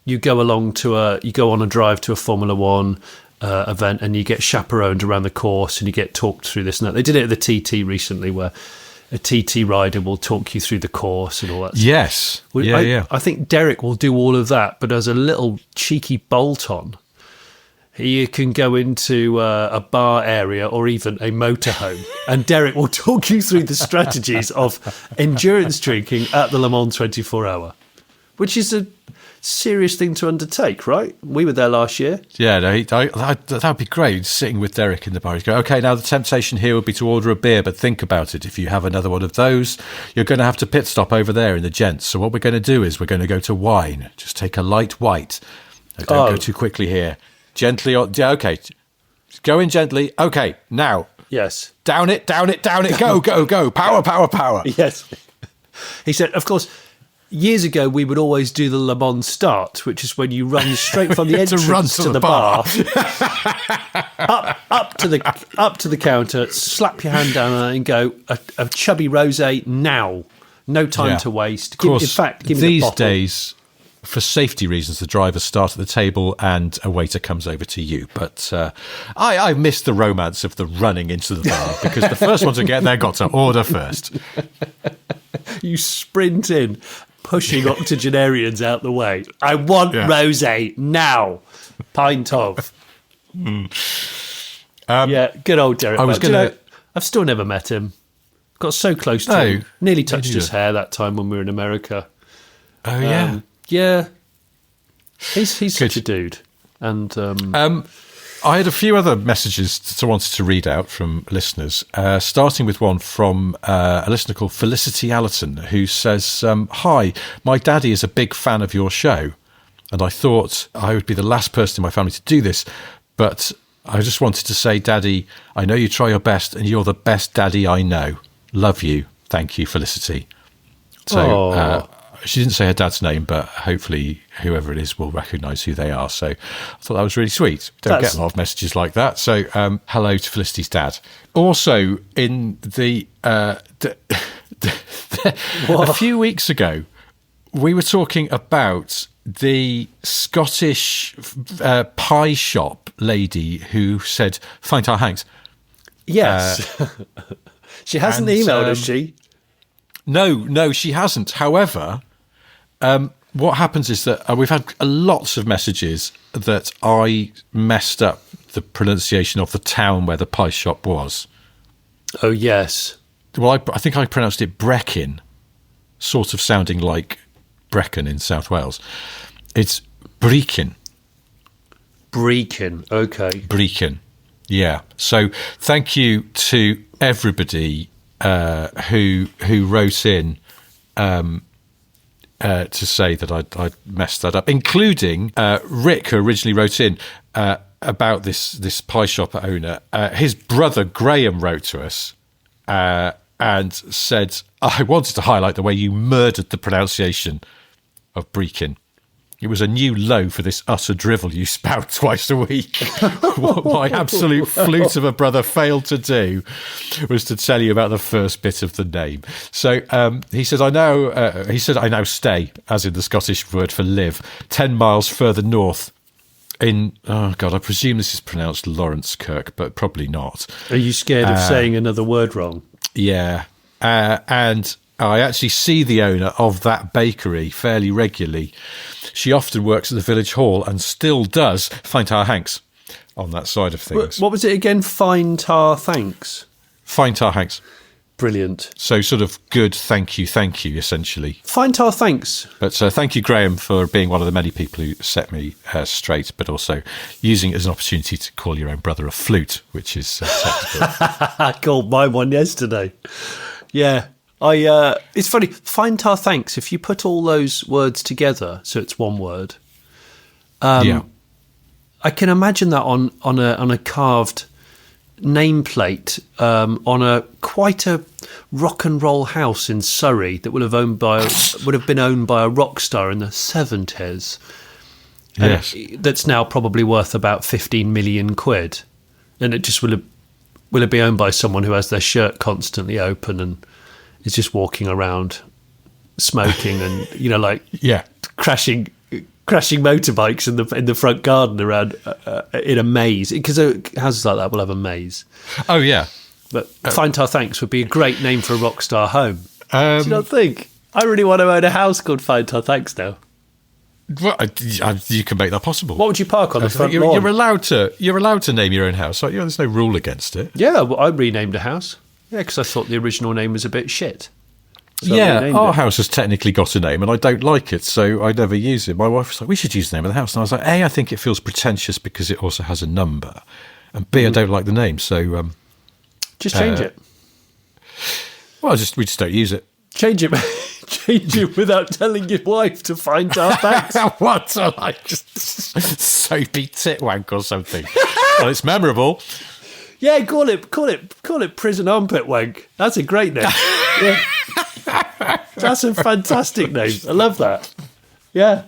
you go on a drive to a Formula One event and you get chaperoned around the course and you get talked through this and that. They did it at the TT recently, where a TT rider will talk you through the course and all that. Yes. I think Derek will do all of that, but as a little cheeky bolt-on, you can go into a bar area or even a motorhome, and Derek will talk you through the strategies of endurance drinking at the Le Mans 24 Hour, which is a serious thing to undertake, right? We were there last year. Yeah, that would be great, sitting with Derek in the bar. He'd go, okay, now the temptation here would be to order a beer, but think about it. If you have another one of those, you're going to have to pit stop over there in the gents. So what we're going to do is we're going to go to wine. Just take a light white. Don't go too quickly here. Gently, okay. Go in gently. Okay, now. Yes. Down it. Go. Power. Yes. He said, of course, years ago we would always do the Le Mans start, which is when you run straight from the entrance to the bar, up to the counter, slap your hand down and go, a chubby rosé now. No time to waste. Of course, in fact, give me these the bottle. days, for safety reasons, the drivers start at the table and a waiter comes over to you. But I missed the romance of the running into the bar, because the first one to get there got to order first. You sprint in, pushing octogenarians out the way. I want rosé now. Pint of. Good old Derek. I've still never met him. Got so close to him. Nearly touched his hair that time when we were in America. Oh, yeah. Yeah. He's such a dude. And I had a few other messages that I wanted to read out from listeners, starting with one from a listener called Felicity Allerton, who says, hi, my daddy is a big fan of your show, and I thought I would be the last person in my family to do this, but I just wanted to say, Daddy, I know you try your best, and you're the best daddy I know. Love you. Thank you, Felicity. So she didn't say her dad's name, but hopefully whoever it is will recognise who they are. So I thought that was really sweet. Don't get a lot of messages like that. So hello to Felicity's dad. Also, in a few weeks ago, we were talking about the Scottish pie shop lady who said, "Find our Hanks." Yes. She hasn't emailed, has she? No, she hasn't. However, what happens is that we've had lots of messages that I messed up the pronunciation of the town where the pie shop was. Oh, yes. Well, I think I pronounced it Brechin, sort of sounding like Brecon in South Wales. It's Brechin. Brechin, okay. Brechin, yeah. So thank you to everybody who wrote in to say that I messed that up, including Rick, who originally wrote in about this pie shop owner. His brother Graham wrote to us and said, I wanted to highlight the way you murdered the pronunciation of Brechin. It was a new low for this utter drivel you spout twice a week. What my absolute flute of a brother failed to do was to tell you about the first bit of the name. So he said, I now stay, as in the Scottish word for live, 10 miles further north in, oh God, I presume this is pronounced Lawrence Kirk, but probably not. Are you scared of saying another word wrong? Yeah. And I actually see the owner of that bakery fairly regularly. She often works at the village hall and still does find our Hanks on that side of things. What was it again? Fine tar thanks? Fine tar Hanks. Brilliant. So sort of good thank you, essentially. Fine tar thanks. But thank you, Graham, for being one of the many people who set me straight, but also using it as an opportunity to call your own brother a flute, which is technical. I called mine one yesterday. Yeah. It's funny. Find tar thanks. If you put all those words together, so it's one word. I can imagine that on a carved nameplate on quite a rock and roll house in Surrey that would have been owned by a rock star in the 70s. Yes, that's now probably worth about 15 million quid, and it just will it be owned by someone who has their shirt constantly open and is just walking around smoking and crashing motorbikes in the front garden around in a maze, because houses like that will have a maze. Oh yeah, but Find Tar Thanks would be a great name for a rock star home. Do you not think? I really want to own a house called Find Tar Thanks now. Well, you can make that possible. What would you park on the front lawn? You're allowed to name your own house. There's no rule against it. Yeah, well, I renamed a house. Yeah, because I thought the original name was a bit shit. So our house has technically got a name, and I don't like it, so I never use it. My wife was like, "We should use the name of the house," and I was like, "A, I think it feels pretentious because it also has a number, and B, I don't like the name." So just change it. Well, we just don't use it. Change it. Change it without telling your wife to Find Tar Thanks. What? Like just soapy titwank or something. Well, it's memorable. Yeah, call it prison armpit wank. That's a great name. Yeah. That's a fantastic name. I love that. Yeah.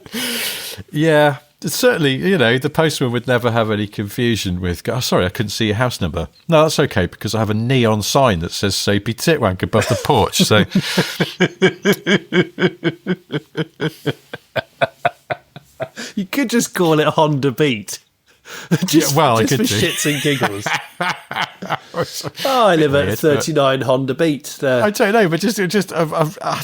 Yeah. Certainly, the postman would never have any confusion with, "Oh, sorry, I couldn't see your house number." No, that's okay, because I have a neon sign that says soapy titwank above the porch. So, you could just call it Honda Beat. Just for shits and giggles. I live at 39 Honda Beat there. I don't know, but just an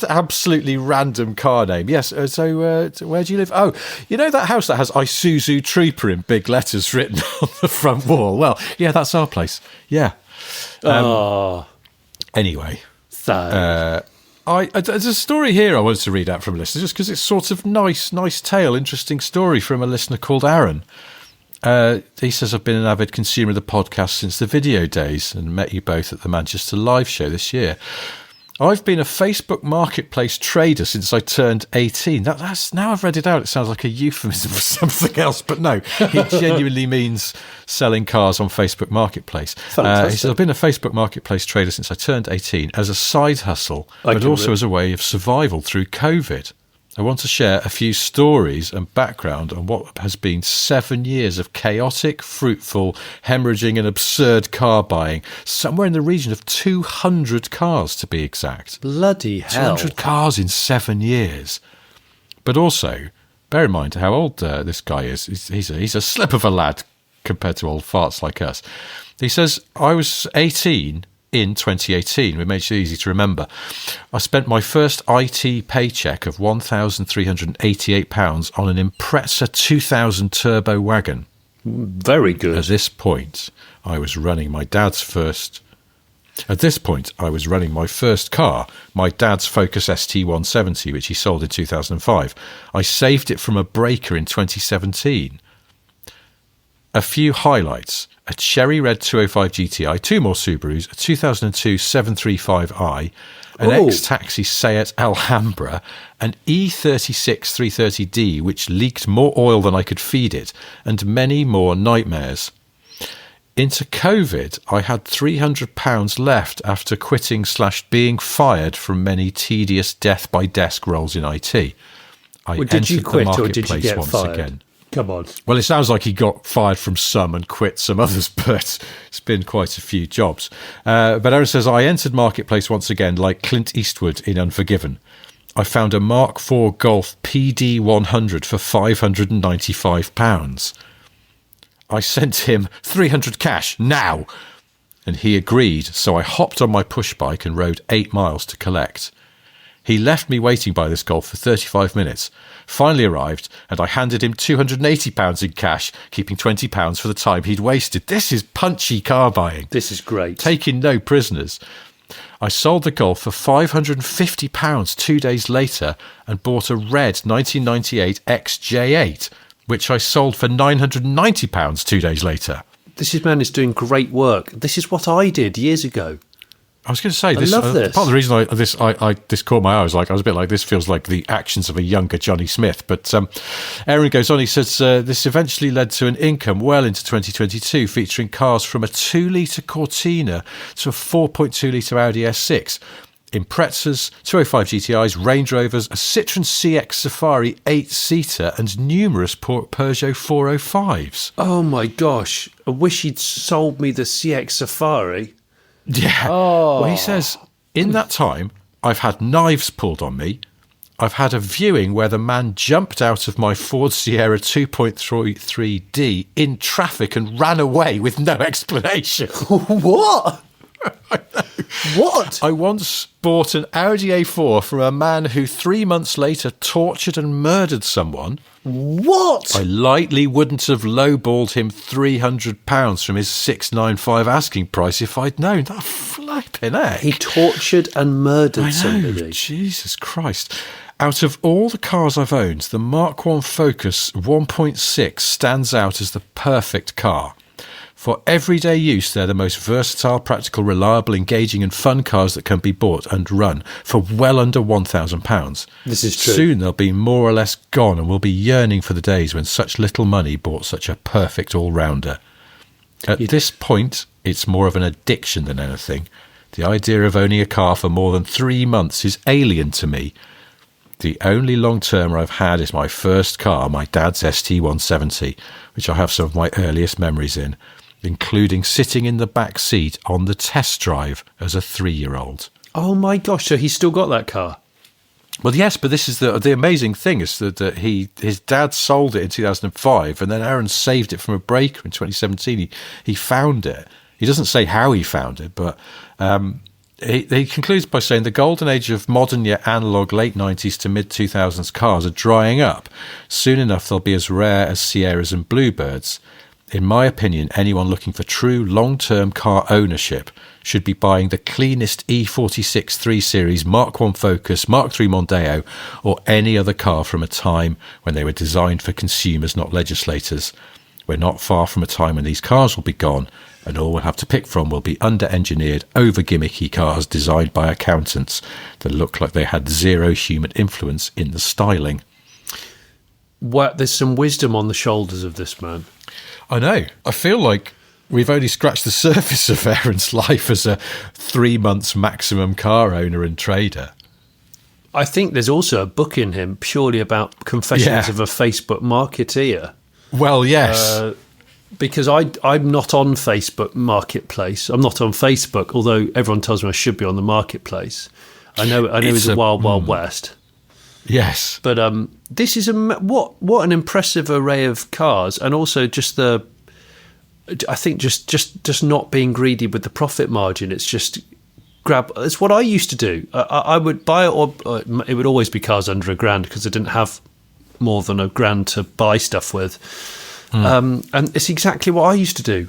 absolutely random car name. Yes, so where do you live? Oh, that house that has Isuzu Trooper in big letters written on the front wall? Well, yeah, that's our place. Yeah. Anyway. So. There's a story here I wanted to read out from a listener, just because it's sort of nice tale, interesting story from a listener called Aaron. He says, "I've been an avid consumer of the podcast since the video days and met you both at the Manchester live show this year. I've been a Facebook marketplace trader since I turned 18. That's now I've read it out. It sounds like a euphemism for something else, but no, he genuinely means selling cars on Facebook Marketplace. He says, "I've been a Facebook marketplace trader since I turned 18 as a side hustle, but also as a way of survival through COVID. I want to share a few stories and background on what has been 7 years of chaotic, fruitful, hemorrhaging and absurd car buying. Somewhere in the region of 200 cars, to be exact. Bloody hell. 200 cars in 7 years. But also, bear in mind how old this guy is. He's a slip of a lad compared to old farts like us. He says, I was 18 in 2018, which makes it easy to remember. I spent my first IT paycheck of £1,388 on an Impreza 2000 turbo wagon. Very good. At this point, I was running my first car, my dad's Focus ST170, which he sold in 2005. I saved it from a breaker in 2017. A few highlights: a cherry red 205 GTI, 2 more Subarus, a 2002 735i, an ex-taxi Seat Alhambra, an E36 330D which leaked more oil than I could feed it, and many more nightmares. Into COVID, I had £300 left after quitting/being fired from many tedious death-by-desk roles in IT. Did you quit or did you get fired? Again. Come on. Well, it sounds like he got fired from some and quit some others, but it's been quite a few jobs. But Aaron says, I entered Marketplace once again like Clint Eastwood in Unforgiven. I found a Mark IV Golf PD 100 for £595. I sent him 300 cash now, and he agreed, so I hopped on my push bike and rode 8 miles to collect. He left me waiting by this Golf for 35 minutes, finally arrived, and I handed him £280 in cash, keeping £20 for the time he'd wasted. This is punchy car buying. This is great. Taking no prisoners. I sold the Golf for £550 2 days later and bought a red 1998 XJ8, which I sold for £990 2 days later. This man is doing great work. This is what I did years ago. I was going to say, I love this. Part of the reason this caught my eye was like, I was a bit like, this feels like the actions of a younger Jonny Smith. But Aaron goes on, he says, this eventually led to an income well into 2022 featuring cars from a 2-litre Cortina to a 4.2-litre Audi S6. Imprezas, 205 GTIs, Range Rovers, a Citroen CX Safari 8-seater and numerous Peugeot 405s. Oh my gosh. I wish he'd sold me the CX Safari. Yeah. Oh. Well, he says, in that time, I've had knives pulled on me. I've had a viewing where the man jumped out of my Ford Sierra 2.33D in traffic and ran away with no explanation. What? What? I once bought an Audi A4 from a man who 3 months later tortured and murdered someone. What? I lightly wouldn't have lowballed him £300 from his 695 asking price if I'd known. That flipping heck. He tortured and murdered somebody. Jesus Christ. Out of all the cars I've owned, the Mark I Focus 1.6 stands out as the perfect car. For everyday use, they're the most versatile, practical, reliable, engaging and fun cars that can be bought and run for well under £1,000. This is true. Soon they'll be more or less gone and we'll be yearning for the days when such little money bought such a perfect all-rounder. At this point, it's more of an addiction than anything. The idea of owning a car for more than 3 months is alien to me. The only long-termer I've had is my first car, my dad's ST170, which I have some of my earliest memories in, including sitting in the back seat on the test drive as a 3-year-old. Oh my gosh, so he's still got that car? Well, yes, but this is the amazing thing is that his dad sold it in 2005 and then Aaron saved it from a breaker in 2017. He found it. He doesn't say how he found it, but he concludes by saying the golden age of modern yet analogue late 90s to mid-2000s cars are drying up. Soon enough, they'll be as rare as Sierras and Bluebirds. In my opinion, anyone looking for true long-term car ownership should be buying the cleanest E46 3 Series, Mark I Focus, Mark III Mondeo, or any other car from a time when they were designed for consumers, not legislators. We're not far from a time when these cars will be gone, and all we'll have to pick from will be under-engineered, over-gimmicky cars designed by accountants that look like they had zero human influence in the styling. Wow, there's some wisdom on the shoulders of this man. I know. I feel like we've only scratched the surface of Aaron's life as a 3 months maximum car owner and trader. I think there's also a book in him purely about confessions of a Facebook marketeer. Well, yes. Because I'm not on Facebook Marketplace. I'm not on Facebook, although everyone tells me I should be on the Marketplace. I know it's a wild, wild west. Yes. But this is what an impressive array of cars, and also just I think just not being greedy with the profit margin. It's just it's what I used to do. I would buy it, or it would always be cars under £1,000 because I didn't have more than £1,000 to buy stuff with. And it's exactly what I used to do,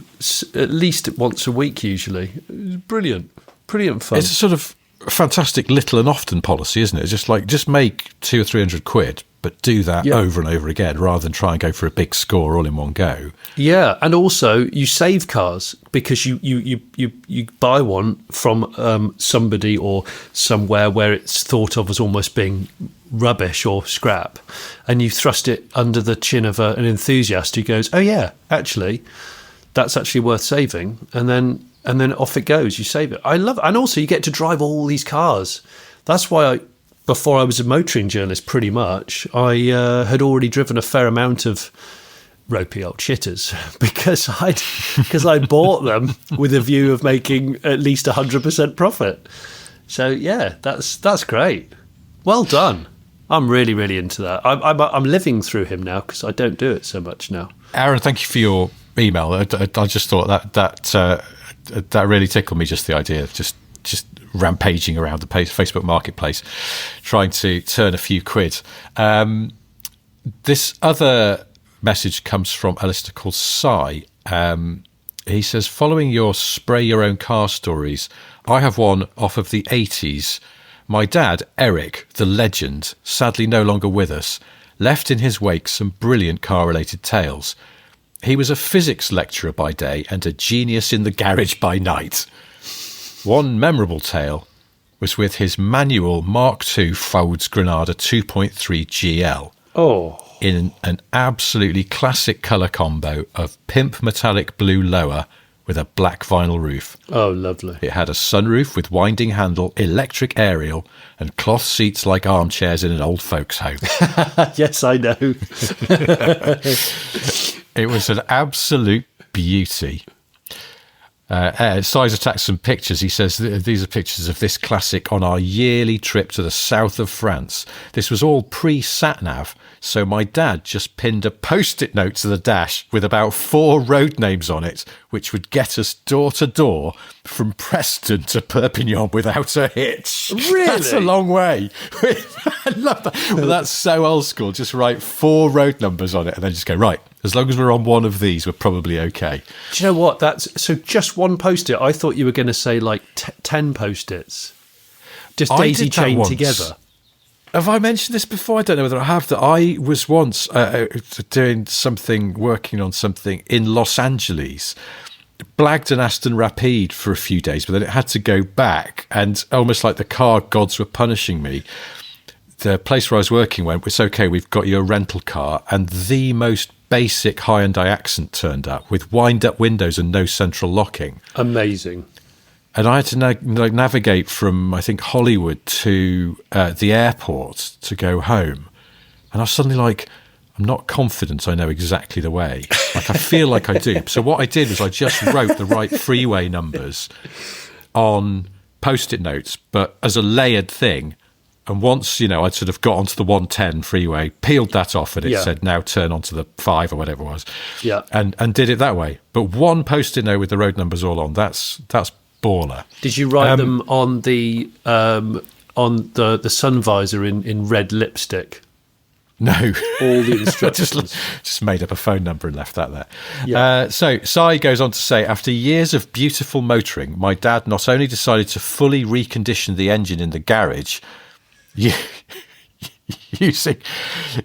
at least once a week usually. Brilliant fun. It's a sort of fantastic little and often policy, isn't it? It's just make 200 or 300 quid, but do that over and over again rather than try and go for a big score all in one go. Yeah, and also you save cars because you buy one from somebody or somewhere where it's thought of as almost being rubbish or scrap, and you thrust it under the chin of an enthusiast who goes, oh yeah, actually that's actually worth saving, and then off it goes. You save it. I love it. And also you get to drive all these cars. That's why before I was a motoring journalist, pretty much, I had already driven a fair amount of ropey old shitters because I bought them with a view of making at least 100% profit. So yeah, that's great. Well done. I'm really, really into that. I'm living through him now because I don't do it so much now. Aaron, thank you for your email. I just thought that really tickled me, just the idea of just rampaging around the Facebook marketplace, trying to turn a few quid. This other message comes from a listener called Sai. He says, following your spray your own car stories, I have one off of the 80s. My dad, Eric, the legend, sadly no longer with us, left in his wake some brilliant car-related tales. He was a physics lecturer by day and a genius in the garage by night. One memorable tale was with his manual Mark II Ford's Granada 2.3 GL. Oh. In an absolutely classic colour combo of pimp metallic blue lower with a black vinyl roof. Oh, lovely. It had a sunroof with winding handle, electric aerial, and cloth seats like armchairs in an old folks' home. Yes, I know. It was an absolute beauty. Size attached some pictures. He says, these are pictures of this classic on our yearly trip to the south of France. This was all pre-sat-nav, so my dad just pinned a post-it note to the dash with about 4 road names on it, which would get us door to door from Preston to Perpignan without a hitch. Really? That's a long way. I love that. Well, that's so old school. Just write 4 road numbers on it and then just go, right, as long as we're on one of these, we're probably okay. Do you know what? That's so just one post-it. I thought you were going to say like 10 post-its. Just daisy chained together. Have I mentioned this before? I don't know whether I have. That I was once working on something in Los Angeles, blagged an Aston Rapide for a few days, but then it had to go back, and almost like the car gods were punishing me. The place where I was working went, it's okay, we've got you a rental car, and the most basic Hyundai Accent turned up with wind-up windows and no central locking. Amazing. And I had to navigate from, I think, Hollywood to the airport to go home. And I was suddenly like, I'm not confident I know exactly the way. Like, I feel like I do. So what I did was I just wrote the right freeway numbers on Post-it notes, but as a layered thing. And once, I'd sort of got onto the 110 freeway, peeled that off, and it said, now turn onto the 5 or whatever it was. Yeah. And did it that way. But one Post-it note with the road numbers all on, that's baller. Did you write them on the sun visor in red lipstick? No. All the instructions. just made up a phone number and left that there. Yeah. So Sai goes on to say, after years of beautiful motoring, my dad not only decided to fully recondition the engine in the garage,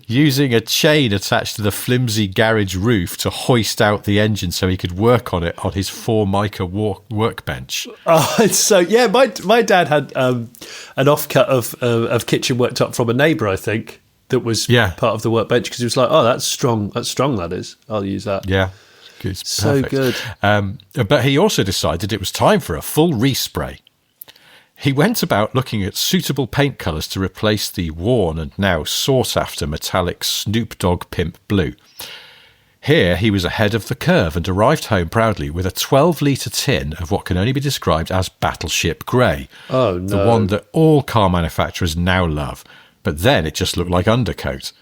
using a chain attached to the flimsy garage roof to hoist out the engine so he could work on it on his Formica workbench. Oh, so yeah, my dad had an offcut of kitchen worktop from a neighbour, I think, that was part of the workbench, because he was like, oh, that's strong, that is. I'll use that. Yeah. Good. So good. But he also decided it was time for a full respray. He went about looking at suitable paint colours to replace the worn and now sought-after metallic Snoop Dogg Pimp Blue. Here he was ahead of the curve and arrived home proudly with a 12-litre tin of what can only be described as Battleship Grey. Oh, no. The one that all car manufacturers now love, but then it just looked like undercoat.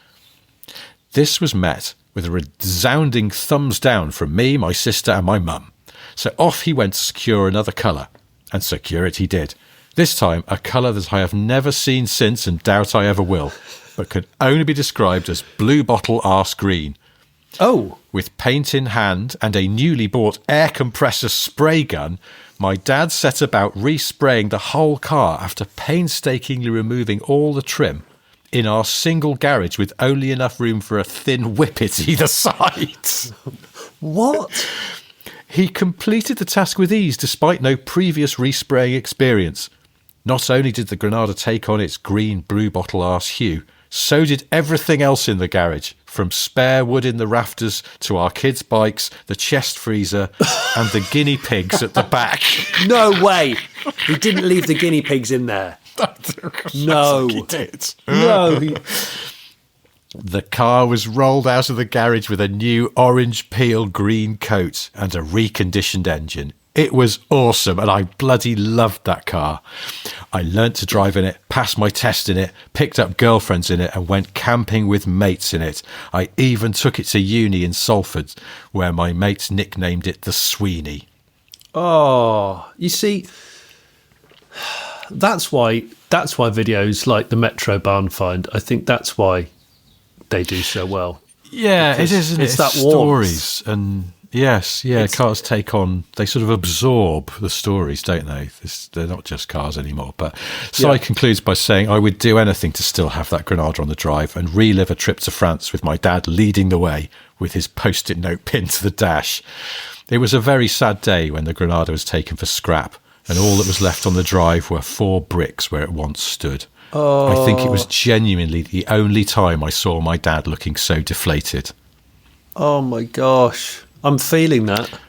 This was met with a resounding thumbs down from me, my sister and my mum. So off he went to secure another colour, and secure it he did. This time, a colour that I have never seen since and doubt I ever will, but can only be described as blue bottle arse green. Oh. With paint in hand and a newly bought air compressor spray gun, my dad set about respraying the whole car after painstakingly removing all the trim in our single garage with only enough room for a thin whippet either side. What? He completed the task with ease despite no previous respraying experience. Not only did the Granada take on its green blue bottle arse hue, so did everything else in the garage, from spare wood in the rafters to our kids' bikes, the chest freezer, and the guinea pigs at the back. No way! He didn't leave the guinea pigs in there. No. He did. No. The car was rolled out of the garage with a new orange peel green coat and a reconditioned engine. It was awesome, and I bloody loved that car. I learnt to drive in it, passed my test in it, picked up girlfriends in it, and went camping with mates in it. I even took it to uni in Salford, where my mates nicknamed it the Sweeney. Oh, you see, that's why videos like the Metro Barn Find, I think that's why they do so well. Yeah, because it is, isn't it? It's that stories and... Yes, yeah, cars they sort of absorb the stories, don't they? They're not just cars anymore. But Sai concludes by saying, I would do anything to still have that Granada on the drive and relive a trip to France with my dad leading the way with his Post-it note pinned to the dash. It was a very sad day when the Granada was taken for scrap, and all that was left on the drive were 4 bricks where it once stood. Oh. I think it was genuinely the only time I saw my dad looking so deflated. Oh my gosh. I'm feeling that.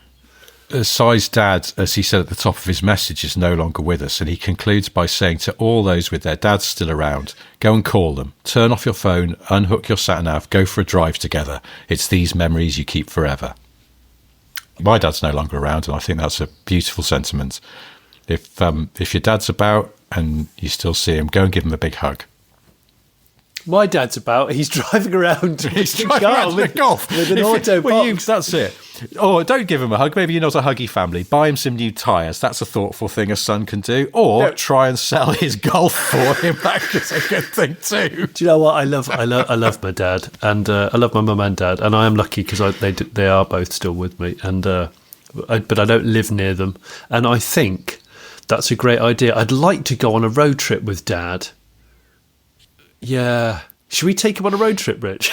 Si's dad, as he said at the top of his message, is no longer with us, and he concludes by saying to all those with their dads still around, go and call them, turn off your phone, unhook your sat-nav, go for a drive together. It's these memories you keep forever. My dad's no longer around, and I think that's a beautiful sentiment. If your dad's about and you still see him, go and give him a big hug. My dad's about. He's driving around. He's driving around with golf with an auto box. That's it. Or don't give him a hug. Maybe you're not a huggy family. Buy him some new tyres. That's a thoughtful thing a son can do. Or try and sell his golf for him. That's a good thing too. Do you know what I love? I love my dad, and I love my mum and dad, and I am lucky because they are both still with me, and but I don't live near them, and I think that's a great idea. I'd like to go on a road trip with Dad. Yeah. Should we take him on a road trip, Rich?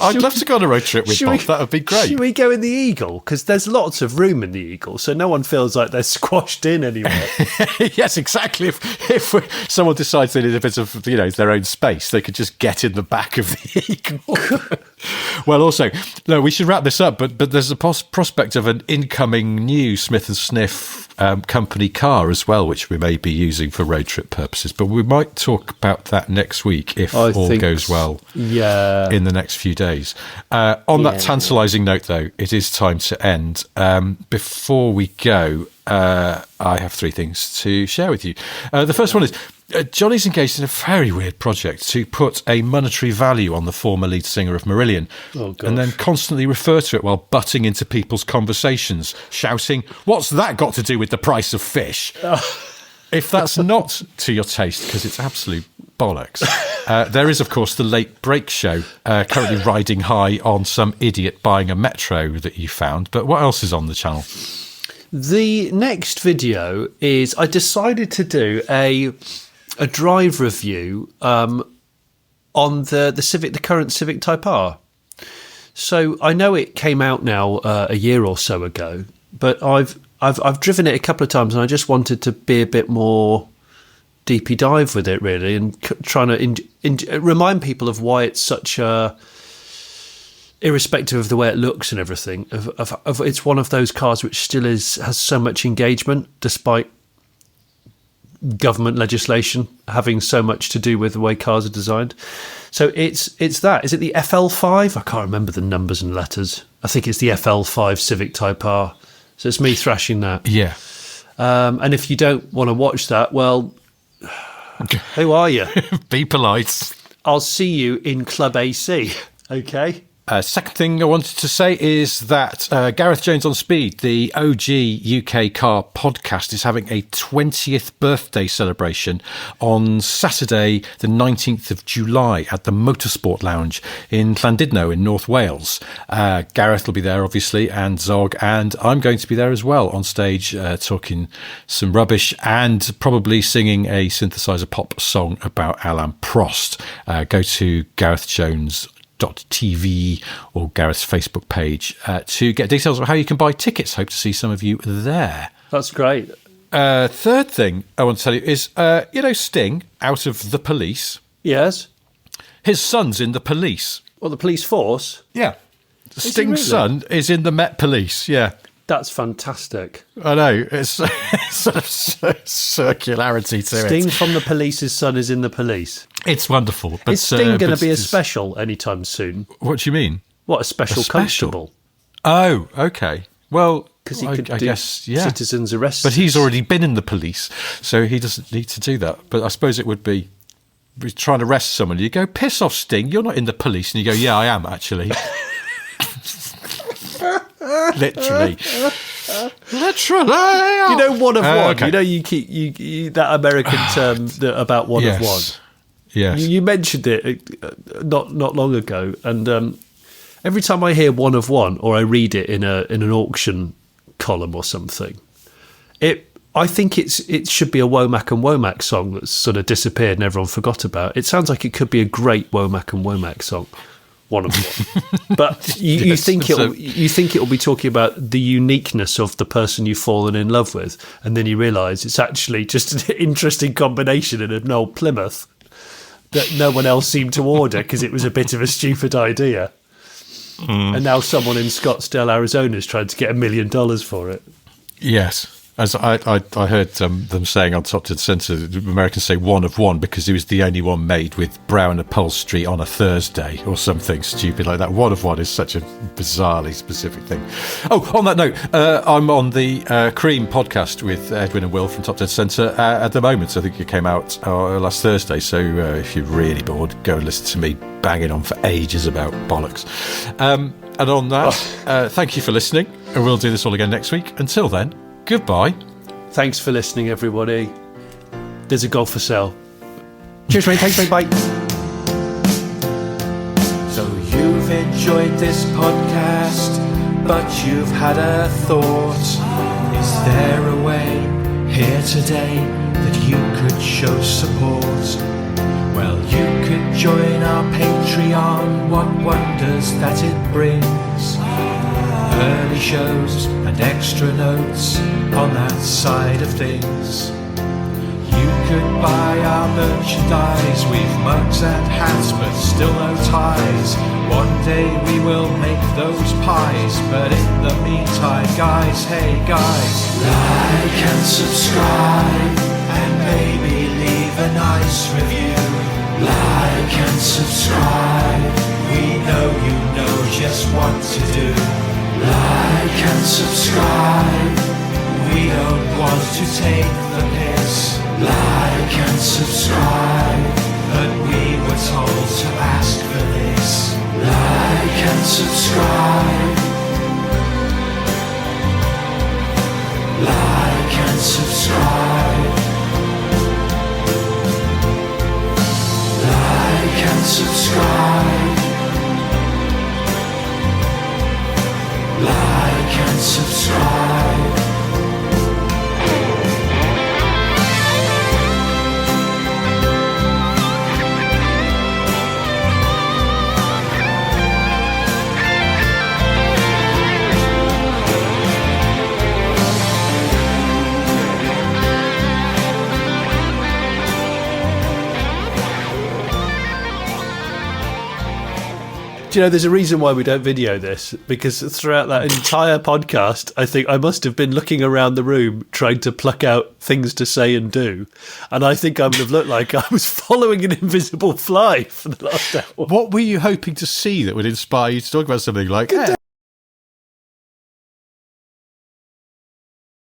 I'd love to go on a road trip with Bob. That would be great. Should we go in the Eagle? Because there's lots of room in the Eagle, so no one feels like they're squashed in anywhere. Yes, exactly. If someone decides they need a bit of their own space, they could just get in the back of the Eagle. Well, also, no, we should wrap this up, but there's a prospect of an incoming new Smith and Sniff company car as well, which we may be using for road trip purposes. But we might talk about that next week if all goes well. Yeah. In the next few days. On that tantalising note, though, it is time to end. Before we go, I have 3 things to share with you. The first one is Jonny's engaged in a very weird project to put a monetary value on the former lead singer of Marillion, and then constantly refer to it while butting into people's conversations, shouting, "What's that got to do with the price of fish?" If that's not to your taste, because it's absolute bollocks, there is, of course, the Late Break Show, currently riding high on some idiot buying a Metro that you found. But what else is on the channel? The next video is I decided to do a drive review on the current Civic Type R. So I know it came out now a year or so ago, but I've driven it a couple of times, and I just wanted to be a bit more deepy dive with it, really, and trying to remind people of why it's such a, irrespective of the way it looks and everything, of it's one of those cars which still has so much engagement despite government legislation having so much to do with the way cars are designed. So it's that. Is it the FL5? I can't remember the numbers and letters. I think it's the FL5 Civic Type R. So it's me thrashing that. Yeah. And if you don't want to watch that, well, who are you? Be polite. I'll see you in Club AC. Okay. Second thing I wanted to say is that Gareth Jones on Speed, the OG UK car podcast, is having a 20th birthday celebration on Saturday, the 19th of July at the Motorsport Lounge in Llandudno in North Wales. Gareth will be there, obviously, and Zog, and I'm going to be there as well on stage, talking some rubbish and probably singing a synthesizer pop song about Alain Prost. Go to GarethJones.tv or Gareth's Facebook page to get details of how you can buy tickets. Hope to see some of you there. That's great. Third thing I want to tell you is, Sting, out of the police. Yes. His son's in the police. Well, the police force? Yeah. Sting's son is in the Met Police, yeah. That's fantastic. I know. It's sort of circularity to it. Sting from the police's son is in the police. It's wonderful. But, is Sting going to be a special anytime soon? What do you mean? What, a special constable? Oh, okay. Well, because he could I do guess, yeah. citizens' arrests. But he's already been in the police, so he doesn't need to do that. But I suppose it would be trying to arrest someone. You go, piss off, Sting, you're not in the police. And you go, yeah, I am, actually. Literally. You know, one of one. Okay. You know, you keep that American term about one of one. Yes. You mentioned it not long ago, and every time I hear one of one, or I read it in an auction column or something, I think it should be a Womack and Womack song that's sort of disappeared and everyone forgot about. It sounds like it could be a great Womack and Womack song. one of one. But you think it'll be talking about the uniqueness of the person you've fallen in love with, and then you realise it's actually just an interesting combination in an old Plymouth that no one else seemed to order because it was a bit of a stupid idea. And now someone in Scottsdale, Arizona is trying to get $1 million for it. Yes. As I heard them saying on Top to the Centre, the Americans say one of one because it was the only one made with brown upholstery on a Thursday or something stupid like that. One of one is such a bizarrely specific thing. Oh, on that note, I'm on the Cream podcast with Edwin and Will from Top to the Centre at the moment. So I think it came out last Thursday. So if you're really bored, go and listen to me banging on for ages about bollocks. And on that, thank you for listening. And we'll do this all again next week. Until then, goodbye. Thanks for listening, everybody. There's a golf for sale. Cheers, mate. Thanks, mate. Bye. So you've enjoyed this podcast, but you've had a thought. Is there a way here today that you could show support? Well, you could join our Patreon. What wonders that it brings. Early shows and extra notes on that side of things. You could buy our merchandise. We've mugs and hats but still no ties. One day we will make those pies, but in the meantime, guys, hey guys, like and subscribe and maybe leave a nice review. Like and subscribe, we know you know just what to do. Like and subscribe, we don't want to take the piss. Like and subscribe, but we were told to ask for this. Like and subscribe. Like and subscribe. Like and subscribe. Like and subscribe. Do you know, there's a reason why we don't video this, because throughout that entire podcast, I think I must have been looking around the room trying to pluck out things to say and do. And I think I would have looked like I was following an invisible fly for the last hour. What were you hoping to see that would inspire you to talk about something like that?